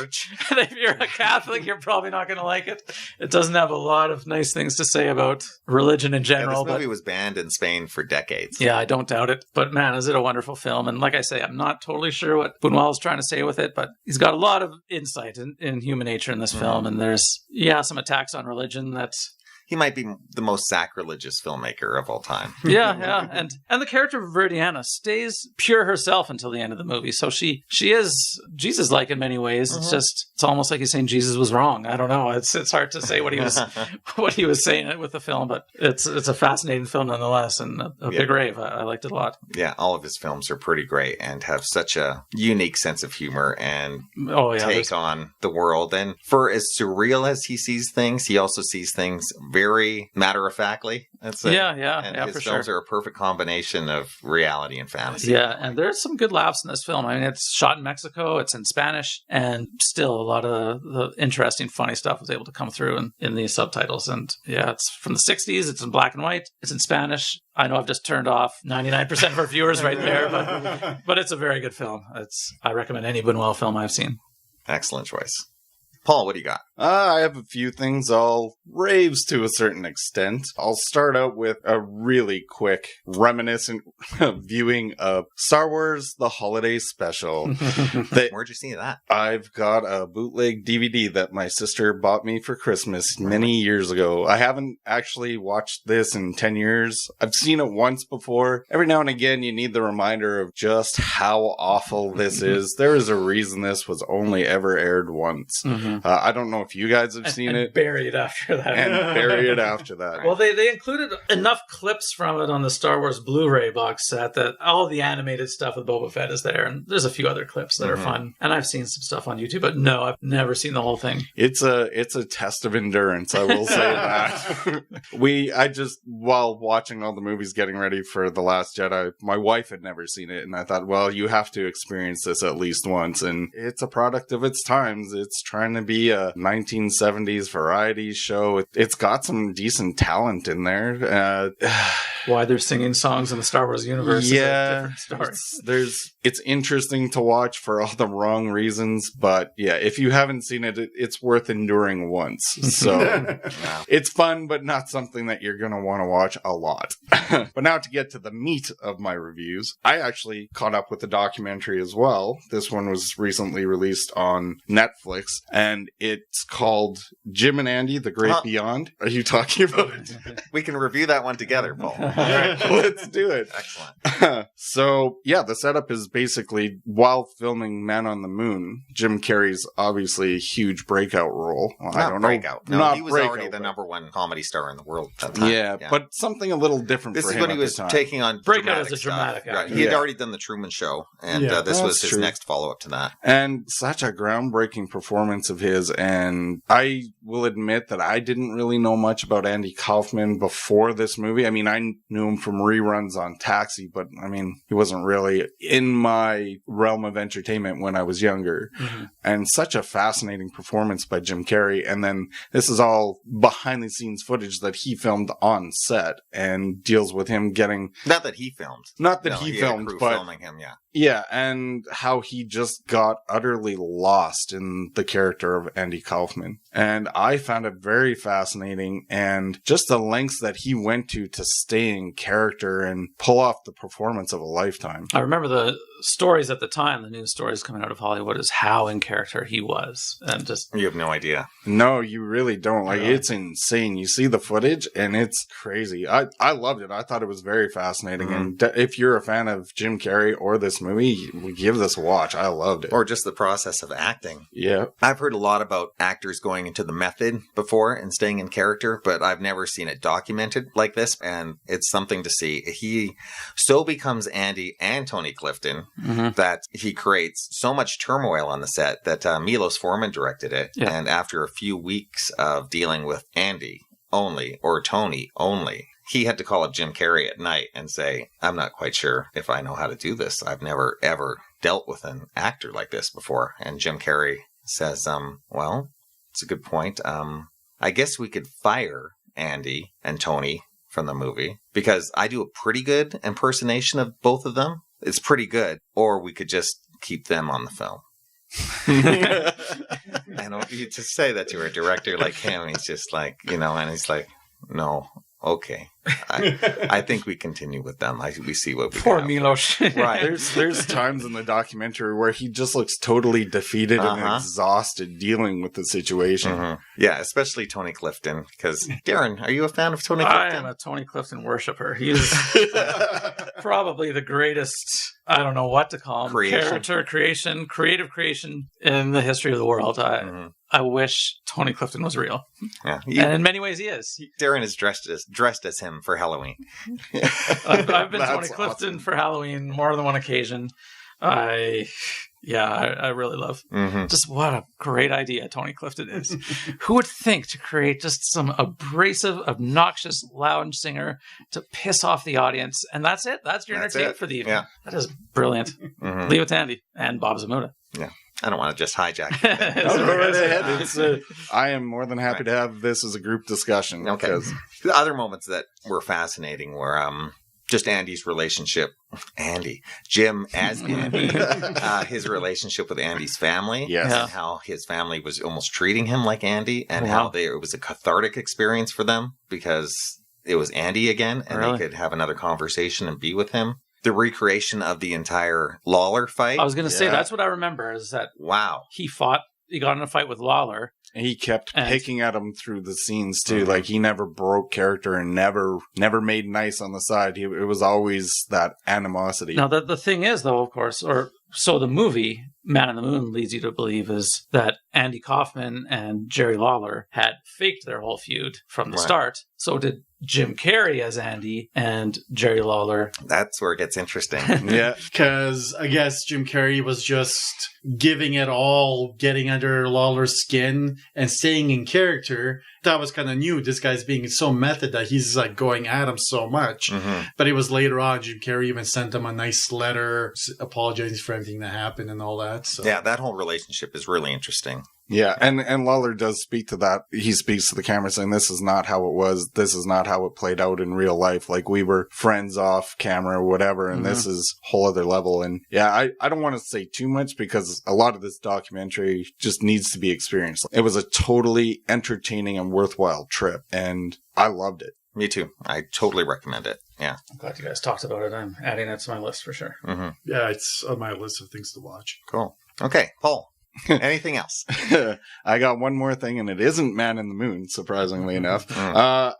If you're a Catholic, you're probably not going to like it. It doesn't have a lot of nice things to say about religion in general. This movie was banned in Spain for decades. Yeah, I don't doubt it. But man, is it a wonderful film. And like I say, I'm not totally sure what Buñuel is trying to say with it, but he's got a lot of insight in human nature in this film. And there's, some attacks on religion that's... He might be the most sacrilegious filmmaker of all time. Yeah. And the character of Viridiana stays pure herself until the end of the movie. So she is Jesus-like in many ways. It's almost like he's saying Jesus was wrong. I don't know. It's hard to say what he was saying with the film, but it's a fascinating film nonetheless, and a big rave. I liked it a lot. Yeah, all of his films are pretty great and have such a unique sense of humor and take on the world. And for as surreal as he sees things, he also sees things very very matter-of-factly. That's it. Yeah, his for films sure. are a perfect combination of reality and fantasy. Yeah, and there's some good laughs in this film. I mean, it's shot in Mexico, it's in Spanish, and still a lot of the interesting, funny stuff was able to come through in the subtitles. And yeah, it's from the 60s, it's in black and white, it's in Spanish. I know I've just turned off 99% of our viewers right there, but it's a very good film. I recommend any Buñuel film I've seen. Excellent choice. Paul, what do you got? I have a few things. All raves to a certain extent. I'll start out with a really quick, reminiscent viewing of Star Wars The Holiday Special. Where'd you see that? I've got a bootleg DVD that my sister bought me for Christmas many years ago. I haven't actually watched this in 10 years. I've seen it once before. Every now and again, you need the reminder of just how awful this is. There is a reason this was only ever aired once. I don't know if you guys have seen it. Buried after that. Well, they included enough clips from it on the Star Wars Blu-ray box set that all the animated stuff with Boba Fett is there. And there's a few other clips that are fun. And I've seen some stuff on YouTube, but no, I've never seen the whole thing. It's a test of endurance, I will say that. While watching all the movies getting ready for The Last Jedi, my wife had never seen it. And I thought, well, you have to experience this at least once. And it's a product of its times. It's trying to be a 1970s variety show. It's got some decent talent in there. Why they're singing songs in the Star Wars universe is a different story. It's interesting to watch for all the wrong reasons, but yeah, if you haven't seen it, it's worth enduring once. So it's fun, but not something that you're going to want to watch a lot. But now to get to the meat of my reviews, I actually caught up with the documentary as well. This one was recently released on Netflix, and it's called Jim and Andy, The Great Beyond. Are you talking about it? We can review that one together, Paul. All right, let's do it. Excellent. So, yeah, the setup is basically while filming Man on the Moon, Jim Carrey's obviously a huge breakout role. Well, I don't know. No, he was already the number one comedy star in the world at that time. Yeah, but something a little different for him. This is when he was taking on breakout as a dramatic actor. Right. He had already done The Truman Show, and this was his next follow-up to that. And such a groundbreaking performance of his, and I will admit that I didn't really know much about Andy Kaufman before this movie. I mean, I knew him from reruns on Taxi, but I mean, he wasn't really in my realm of entertainment when I was younger. And such a fascinating performance by Jim Carrey. And then this is all behind the scenes footage that he filmed on set and deals with him getting... Not that he filmed. Not that he filmed, but... filming him, Yeah, and how he just got utterly lost in the character of Andy Kaufman. And I found it very fascinating, and just the lengths that he went to stay in character and pull off the performance of a lifetime. I remember the stories at the time, the news stories coming out of Hollywood, is how in character he was. And just... You have no idea. No, you really don't. Like, it's insane. You see the footage, and it's crazy. I loved it. I thought it was very fascinating. And if you're a fan of Jim Carrey or this movie, give this a watch. I loved it. Or just the process of acting. Yeah. I've heard a lot about actors going into the method before and staying in character, but I've never seen it documented like this, and it's something to see. He so becomes Andy and Tony Clifton that he creates so much turmoil on the set that Milos Forman directed it, and after a few weeks of dealing with Andy only, or Tony only, he had to call up Jim Carrey at night and say, I'm not quite sure if I know how to do this. I've never, ever dealt with an actor like this before. And Jim Carrey says, well, it's a good point. I guess we could fire Andy and Tony from the movie because I do a pretty good impersonation of both of them. It's pretty good. Or we could just keep them on the film. And to say that to a director like him, he's just like, and he's like, no. Okay, I think we continue with them. We see what we Poor Milos. Right. There's times in the documentary where he just looks totally defeated and exhausted dealing with the situation. Yeah, especially Tony Clifton. Because, Darren, are you a fan of Tony Clifton? I am a Tony Clifton worshiper. He is probably the greatest, I don't know what to call him, creative creation in the history of the world. I wish Tony Clifton was real. Yeah, and in many ways he is. Darren is dressed as him for Halloween. I've been Tony Clifton for Halloween more than one occasion. I Yeah, I really love. Mm-hmm. Just what a great idea Tony Clifton is. Who would think to create just some abrasive, obnoxious, lounge singer to piss off the audience? And that's it. That's your entertainment for the evening. Yeah. That is brilliant. Mm-hmm. Leave it to Andy and Bob Zamunda. Yeah. I don't want to just hijack. No, go right ahead. I am more than happy to have this as a group discussion. Okay. Because the other moments that were fascinating were just Andy's relationship. Jim as Andy, his relationship with Andy's family. Yes. And how his family was almost treating him like Andy, and how it was a cathartic experience for them because it was Andy again, and they could have another conversation and be with him. The recreation of the entire Lawler fight. I was going to say, that's what I remember is that he got in a fight with Lawler. And he kept picking at him through the scenes too. Like he never broke character and never made nice on the side. It was always that animosity. Now, the thing is, though, of course, so the movie Man on the Moon leads you to believe is that Andy Kaufman and Jerry Lawler had faked their whole feud from the start. So did Jim Carrey as Andy and Jerry Lawler. That's where it gets interesting. Yeah, because I guess Jim Carrey was just giving it all, getting under Lawler's skin and staying in character. That was kind of new. This guy's being so method that he's like going at him so much. Mm-hmm. But it was later on, Jim Carrey even sent him a nice letter apologizing for everything that happened and all that. So. Yeah, that whole relationship is really interesting. Yeah, and Lawler does speak to that. He speaks to the camera saying, this is not how it was. This is not how it played out in real life. Like, we were friends off camera or whatever, and this is a whole other level. And yeah, I don't want to say too much because a lot of this documentary just needs to be experienced. It was a totally entertaining and worthwhile trip, and I loved it. Me too. I totally recommend it. Yeah. I'm glad you guys talked about it. I'm adding it to my list for sure. Mm-hmm. Yeah, it's on my list of things to watch. Cool. Okay, Paul. Anything else? I got one more thing, and it isn't Man in the Moon, surprisingly enough.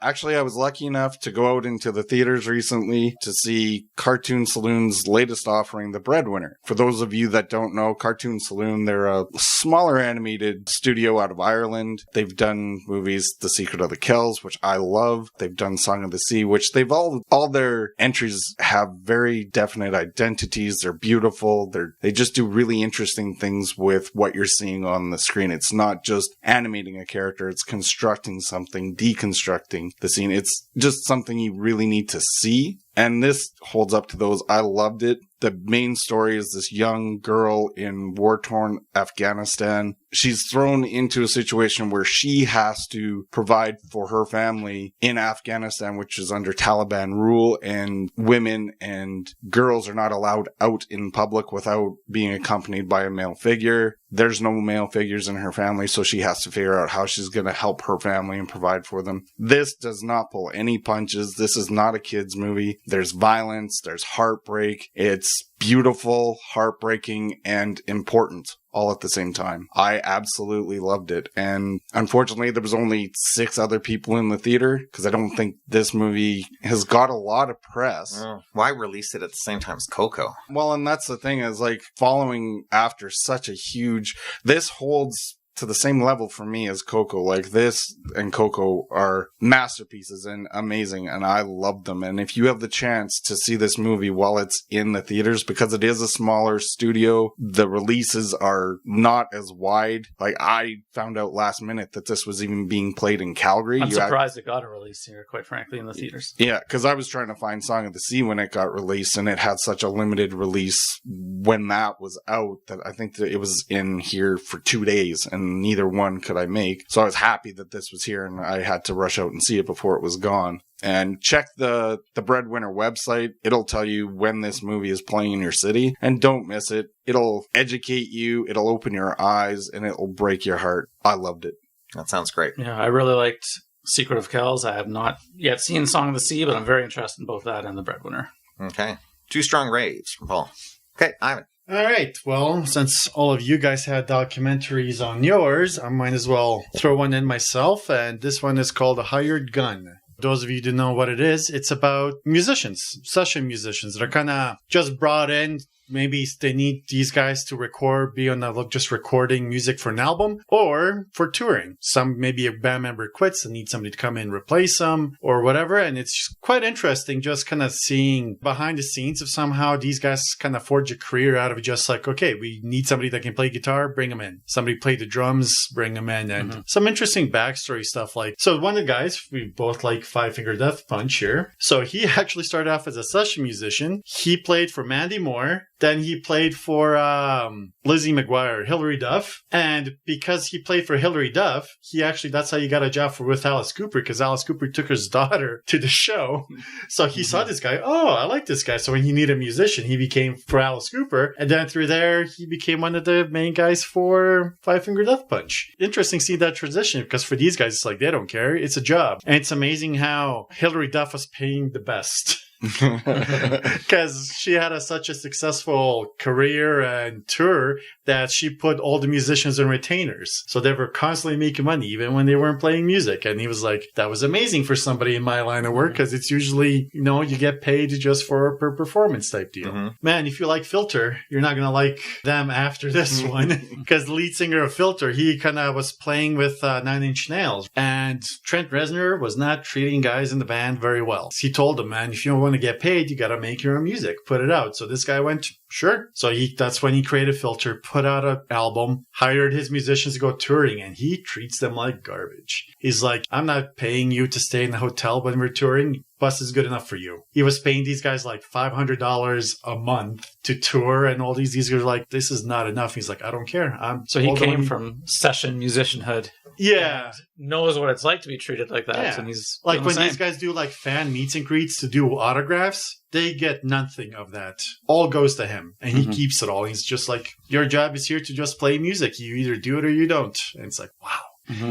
Actually, I was lucky enough to go out into the theaters recently to see Cartoon Saloon's latest offering, The Breadwinner. For those of you that don't know, Cartoon Saloon, they're a smaller animated studio out of Ireland. They've done movies The Secret of the Kells, which I love. They've done Song of the Sea, which they've all their entries have very definite identities. They're beautiful. They just do really interesting things with what you're seeing on the screen. It's not just animating a character, it's constructing something, deconstructing the scene. It's just something you really need to see. And this holds up to those. I loved it. The main story is this young girl in war-torn Afghanistan. She's thrown into a situation where she has to provide for her family in Afghanistan, which is under Taliban rule, and women and girls are not allowed out in public without being accompanied by a male figure. There's no male figures in her family, so she has to figure out how she's going to help her family and provide for them. This does not pull any punches. This is not a kid's movie. There's violence, there's heartbreak. It's beautiful, heartbreaking, and important all at the same time. I absolutely loved it. And unfortunately, there was only 6 other people in the theater because I don't think this movie has got a lot of press. Why release it at the same time as Coco? Well, and that's the thing is like following after such a huge, this holds to the same level for me as Coco. Like, this and Coco are masterpieces and amazing, and I love them. And if you have the chance to see this movie while it's in the theaters, because it is a smaller studio, the releases are not as wide. Like, I found out last minute that this was even being played in Calgary. I'm surprised it got a release here, quite frankly, in the theaters. Yeah, because I was trying to find Song of the Sea when it got released, and it had such a limited release when that was out that I think that it was in here for 2 days, and neither one could I make. So I was happy that this was here, and I had to rush out and see it before it was gone. And check the Breadwinner website. It'll tell you when this movie is playing in your city, and don't miss it. It'll educate you, it'll open your eyes, and it'll break your heart. I loved it. That sounds great. Yeah, I really liked Secret of Kells. I have not yet seen Song of the Sea, but I'm very interested in both that and The Breadwinner. Okay. 2 strong raves from Paul. Okay, Ivan. All right. Well, since all of you guys had documentaries on yours, I might as well throw one in myself. And this one is called Hired Gun. Those of you who know what it is, it's about musicians, session musicians that are kind of just brought in maybe they need these guys to record, be on the just recording music for an album or for touring. Some, maybe a band member quits and needs somebody to come in and replace them or whatever. And it's quite interesting just kind of seeing behind the scenes of somehow these guys kind of forge a career out of just like, okay, we need somebody that can play guitar, bring them in. Somebody play the drums, bring them in. And some interesting backstory stuff like, so one of the guys, we both like Five Finger Death Punch here. So he actually started off as a session musician. He played for Mandy Moore. Then he played for Lizzie McGuire, Hilary Duff. And because he played for Hilary Duff, that's how he got a job with Alice Cooper, because Alice Cooper took his daughter to the show. So he saw this guy. Oh, I like this guy. So when he needed a musician, he became for Alice Cooper. And then through there, he became one of the main guys for Five Finger Death Punch. Interesting to see that transition, because for these guys, it's like they don't care. It's a job. And it's amazing how Hilary Duff was paying the best. Because she had such a successful career and tour that she put all the musicians in retainers. So they were constantly making money, even when they weren't playing music. And he was like, that was amazing for somebody in my line of work, because it's usually, you get paid just for a per performance type deal. Man, if you like Filter, you're not going to like them after this one, because the lead singer of Filter, he kind of was playing with 9 Inch Nails. And Trent Reznor was not treating guys in the band very well. He told them, man, if you don't want to get paid, you got to make your own music, put it out. So this guy went, sure. So that's when he created Filter, put out an album, hired his musicians to go touring, and he treats them like garbage. He's like, I'm not paying you to stay in the hotel when we're touring. Bus is good enough for you. He was paying these guys like $500 a month to tour, and all these guys are like, this is not enough. He's like, I don't care. So he came from session musicianhood. Yeah. Knows what it's like to be treated like that. Yeah. And he's like when these guys do like fan meets and greets to do autographs, they get nothing of that. All goes to him, and he keeps it all. He's just like, your job is here to just play music. You either do it or you don't. And it's like, wow.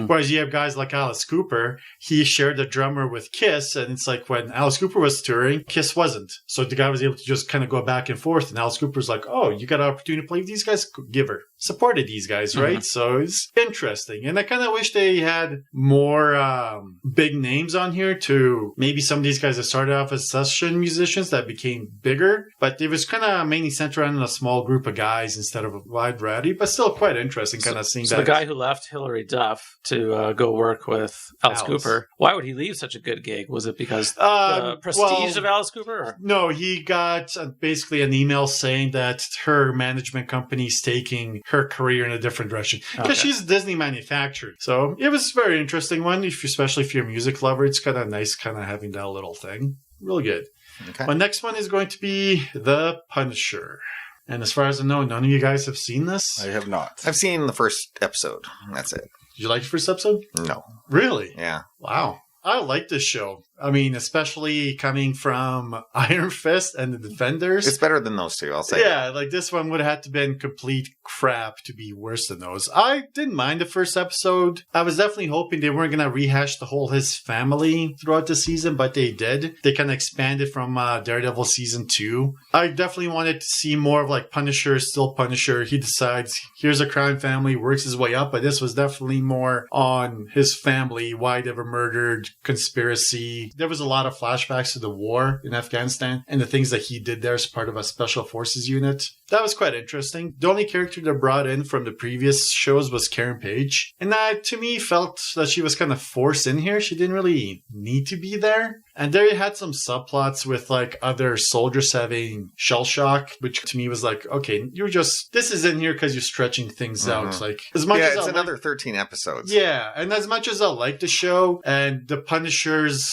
Whereas you have guys like Alice Cooper, he shared the drummer with Kiss, and it's like when Alice Cooper was touring, Kiss wasn't. So the guy was able to just kind of go back and forth, and Alice Cooper's like, oh, you got an opportunity to play with these guys? Give her. Supported these guys, right? So it's interesting. And I kind of wish they had more big names on here to maybe some of these guys that started off as session musicians that became bigger, but it was kind of mainly centered on a small group of guys instead of a wide variety, but still quite interesting kind of seeing that. So the guy who left Hilary Duff to go work with Alice Cooper, why would he leave such a good gig? Was it because the prestige of Alice Cooper? Or? No, he got basically an email saying that her management company is taking her career in a different direction, because she's Disney manufactured. So it was a very interesting one, especially if you're a music lover. It's kind of nice kind of having that little thing. Really good. Okay. My next one is going to be The Punisher. And as far as I know, none of you guys have seen this? I have not. I've seen the first episode. That's it. Did you like the first episode? No. Really? Yeah. Wow. I like this show. I mean, especially coming from Iron Fist and the Defenders. It's better than those two, I'll say. Yeah, like this one would have had to been complete crap to be worse than those. I didn't mind the first episode. I was definitely hoping they weren't going to rehash the whole his family throughout the season, but they did. They kind of expanded from Daredevil season 2. I definitely wanted to see more of like Punisher, still Punisher. He decides, here's a crime family, works his way up, but this was definitely more on his family, why they were murdered, conspiracy. There was a lot of flashbacks to the war in Afghanistan and the things that he did there as part of a special forces unit. That was quite interesting. The only character they brought in from the previous shows was Karen Page. And that, to me, felt that she was kind of forced in here. She didn't really need to be there. And there you had some subplots with like other soldiers having shell shock, which to me was like, okay, this is in here because you're stretching things out. Like as much as it's another 13 episodes. Yeah, and as much as I like the show and the Punisher's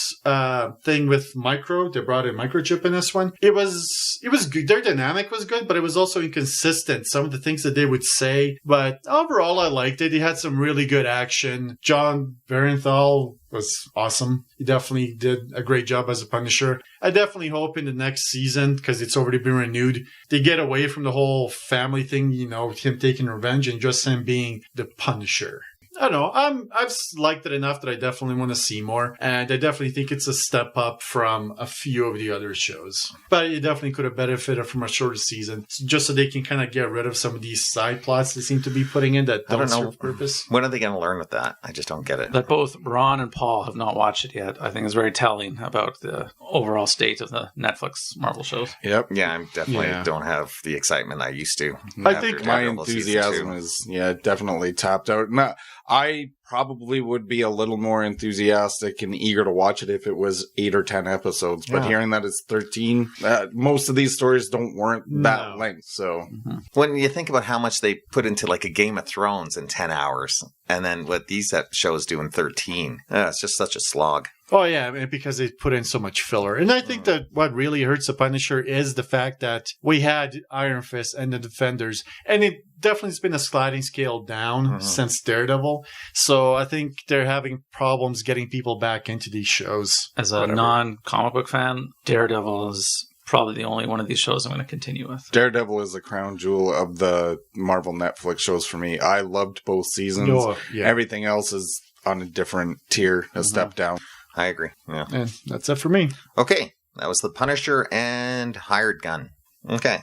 thing with Micro, they brought in Microchip in this one. It was good. Their dynamic was good, but it was also inconsistent. Some of the things that they would say, but overall, I liked it. He had some really good action. John Bernthal was awesome. He definitely did a great job as a Punisher. I definitely hope in the next season, because it's already been renewed, they get away from the whole family thing, him taking revenge and just him being the Punisher. I don't know. I've liked it enough that I definitely want to see more. And I definitely think it's a step up from a few of the other shows. But it definitely could have benefited from a shorter season, just so they can kind of get rid of some of these side plots they seem to be putting in that don't serve purpose. When are they going to learn with that? I just don't get it. That both Ron and Paul have not watched it yet, I think is very telling about the overall state of the Netflix Marvel shows. Yep. Yeah, I definitely don't have the excitement I used to. I think my enthusiasm is definitely tapped out. No, I probably would be a little more enthusiastic and eager to watch it if it was 8 or 10 episodes. But hearing that it's 13, most of these stories don't warrant that length. So when you think about how much they put into like a Game of Thrones in 10 hours, and then what these shows do in 13, it's just such a slog. Oh, yeah, because they put in so much filler. And I think that what really hurts the Punisher is the fact that we had Iron Fist and the Defenders, and it definitely has been a sliding scale down since Daredevil. So I think they're having problems getting people back into these shows. As a non-comic book fan, Daredevil is probably the only one of these shows I'm going to continue with. Daredevil is the crown jewel of the Marvel Netflix shows for me. I loved both seasons. Oh, yeah. Everything else is on a different tier, a step down. I agree. Yeah. And that's it for me. Okay. That was The Punisher and Hired Gun. Okay.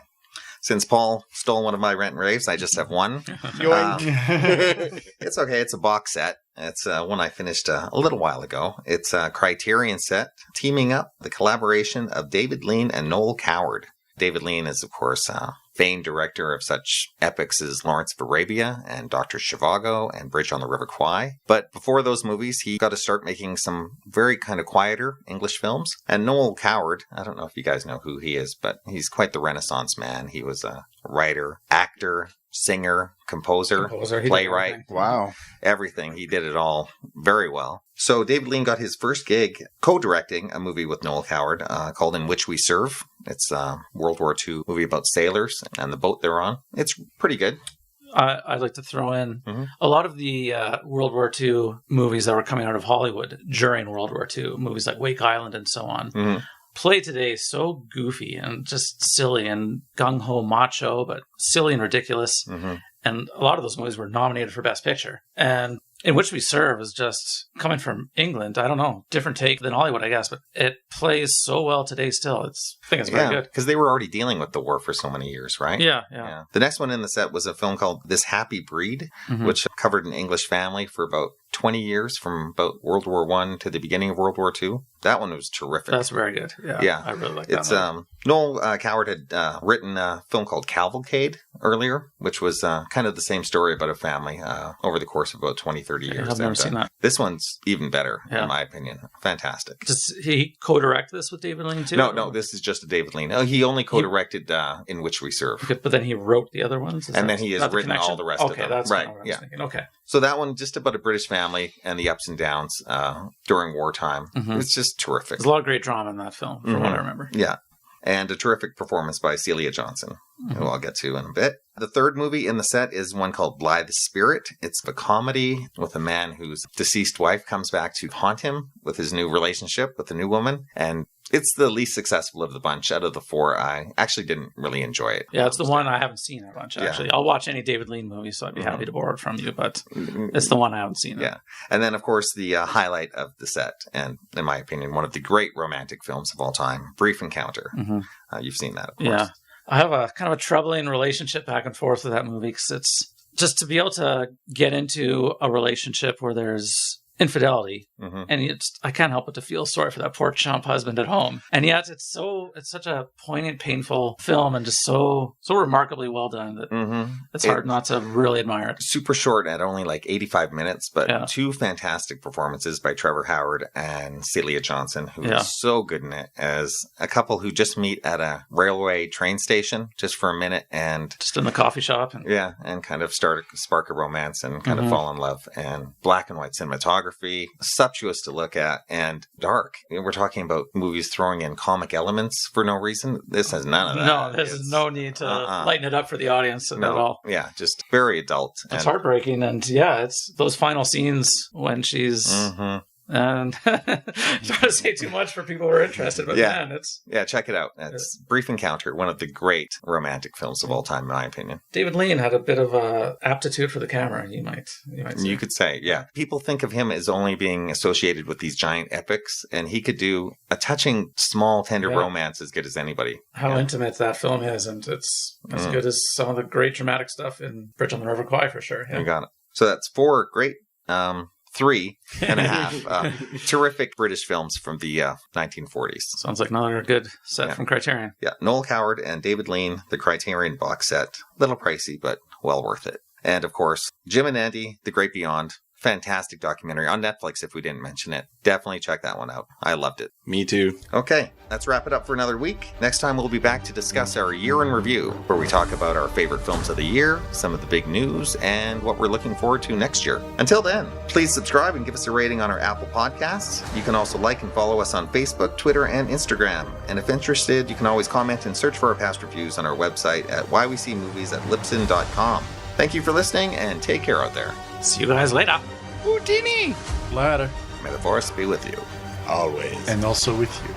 Since Paul stole one of my rent and raves, I just have one. It's okay. It's a box set. It's one I finished a little while ago. It's a Criterion set, teaming up the collaboration of David Lean and Noel Coward. David Lean is, of course, famed director of such epics as Lawrence of Arabia and Dr. Zhivago and Bridge on the River Kwai. But before those movies, he got to start making some very kind of quieter English films. And Noel Coward, I don't know if you guys know who he is, but he's quite the Renaissance man. He was a writer, actor, singer, composer, playwright. Wow. Everything. He did it all very well. So David Lean got his first gig co-directing a movie with Noel Coward called In Which We Serve. It's a World War II movie about sailors and the boat they're on. It's pretty good. I'd like to throw in a lot of the World War II movies that were coming out of Hollywood during World War II, movies like Wake Island and so on. Play today so goofy and just silly and gung-ho macho, but silly and ridiculous. And a lot of those movies were nominated for Best Picture. And In Which We Serve is just coming from England. I don't know, different take than Hollywood, I guess, but it plays so well today still. I think it's very good. Because they were already dealing with the war for so many years, right? Yeah. The next one in the set was a film called This Happy Breed, which covered an English family for about 20 years, from about World War I to the beginning of World War II. That one was terrific. That's very good. Yeah. I really like that. It's Noel Coward had written a film called Cavalcade earlier, which was kind of the same story about a family over the course of about 20, 30 years. I've never seen that. This one's even better, in my opinion. Fantastic. Does he co-direct this with David Lean too? No, this is just a David Lean. He only co-directed In Which We Serve. Okay, but then he wrote the other ones? And then he has written all the rest of them. Okay, that's right. What I was thinking. Okay. So that one, just about a British family and the ups and downs during wartime. It's just terrific. There's a lot of great drama in that film, from what I remember. Yeah. And a terrific performance by Celia Johnson, who I'll get to in a bit. The third movie in the set is one called Blythe Spirit. It's a comedy with a man whose deceased wife comes back to haunt him with his new relationship with a new woman. And it's the least successful of the bunch out of the four. I actually didn't really enjoy it. Yeah, it's the one I haven't seen a bunch, actually. I'll watch any David Lean movie, so I'd be happy to borrow it from you, but it's the one I haven't seen. Yeah. And then, of course, the highlight of the set, and in my opinion, one of the great romantic films of all time, Brief Encounter. You've seen that, of course. Yeah. I have a kind of a troubling relationship back and forth with that movie, because it's just to be able to get into a relationship where there's infidelity, and I can't help but to feel sorry for that poor chump husband at home. And yet it's such a poignant, painful film, and just so remarkably well done that it's hard not to really admire it. Super short at only like 85 minutes, but two fantastic performances by Trevor Howard and Celia Johnson, who is so good in it, as a couple who just meet at a railway train station just for a minute, and just in the coffee shop, and kind of spark a romance and kind of fall in love. And black and white cinematography, sumptuous to look at, and dark. We're talking about movies throwing in comic elements for no reason. This has none of that. No, there's no need to lighten it up for the audience at all. Yeah, just very adult. It's heartbreaking, and it's those final scenes when she's And don't want to say too much for people who are interested, but man, it's... Yeah, check it out. It's Brief Encounter, one of the great romantic films of all time, in my opinion. David Lean had a bit of a aptitude for the camera, you might say. You could say, yeah. People think of him as only being associated with these giant epics, and he could do a touching, small, tender romance as good as anybody. How intimate that film is, and it's as good as some of the great dramatic stuff in Bridge on the River Kwai, for sure. Yeah. You got it. So that's 4 great... 3.5 terrific British films from the 1940s. Sounds like another good set from Criterion. Yeah, Noel Coward and David Lean, the Criterion box set. Little pricey, but well worth it. And of course, Jim and Andy, The Great Beyond. Fantastic documentary on Netflix if we didn't mention it. Definitely check that one out. I loved it. Me too. Okay, let's wrap it up for another week. Next time we'll be back to discuss our year in review, where we talk about our favorite films of the year, some of the big news, and what we're looking forward to next year. Until then, please subscribe and give us a rating on our Apple Podcasts. You can also like and follow us on Facebook, Twitter, and Instagram. And if interested, you can always comment and search for our past reviews on our website at whywecmovies@libsyn.com. Thank you for listening, and take care out there. See you guys later. Houdini! Later. May the force be with you. Always. And also with you.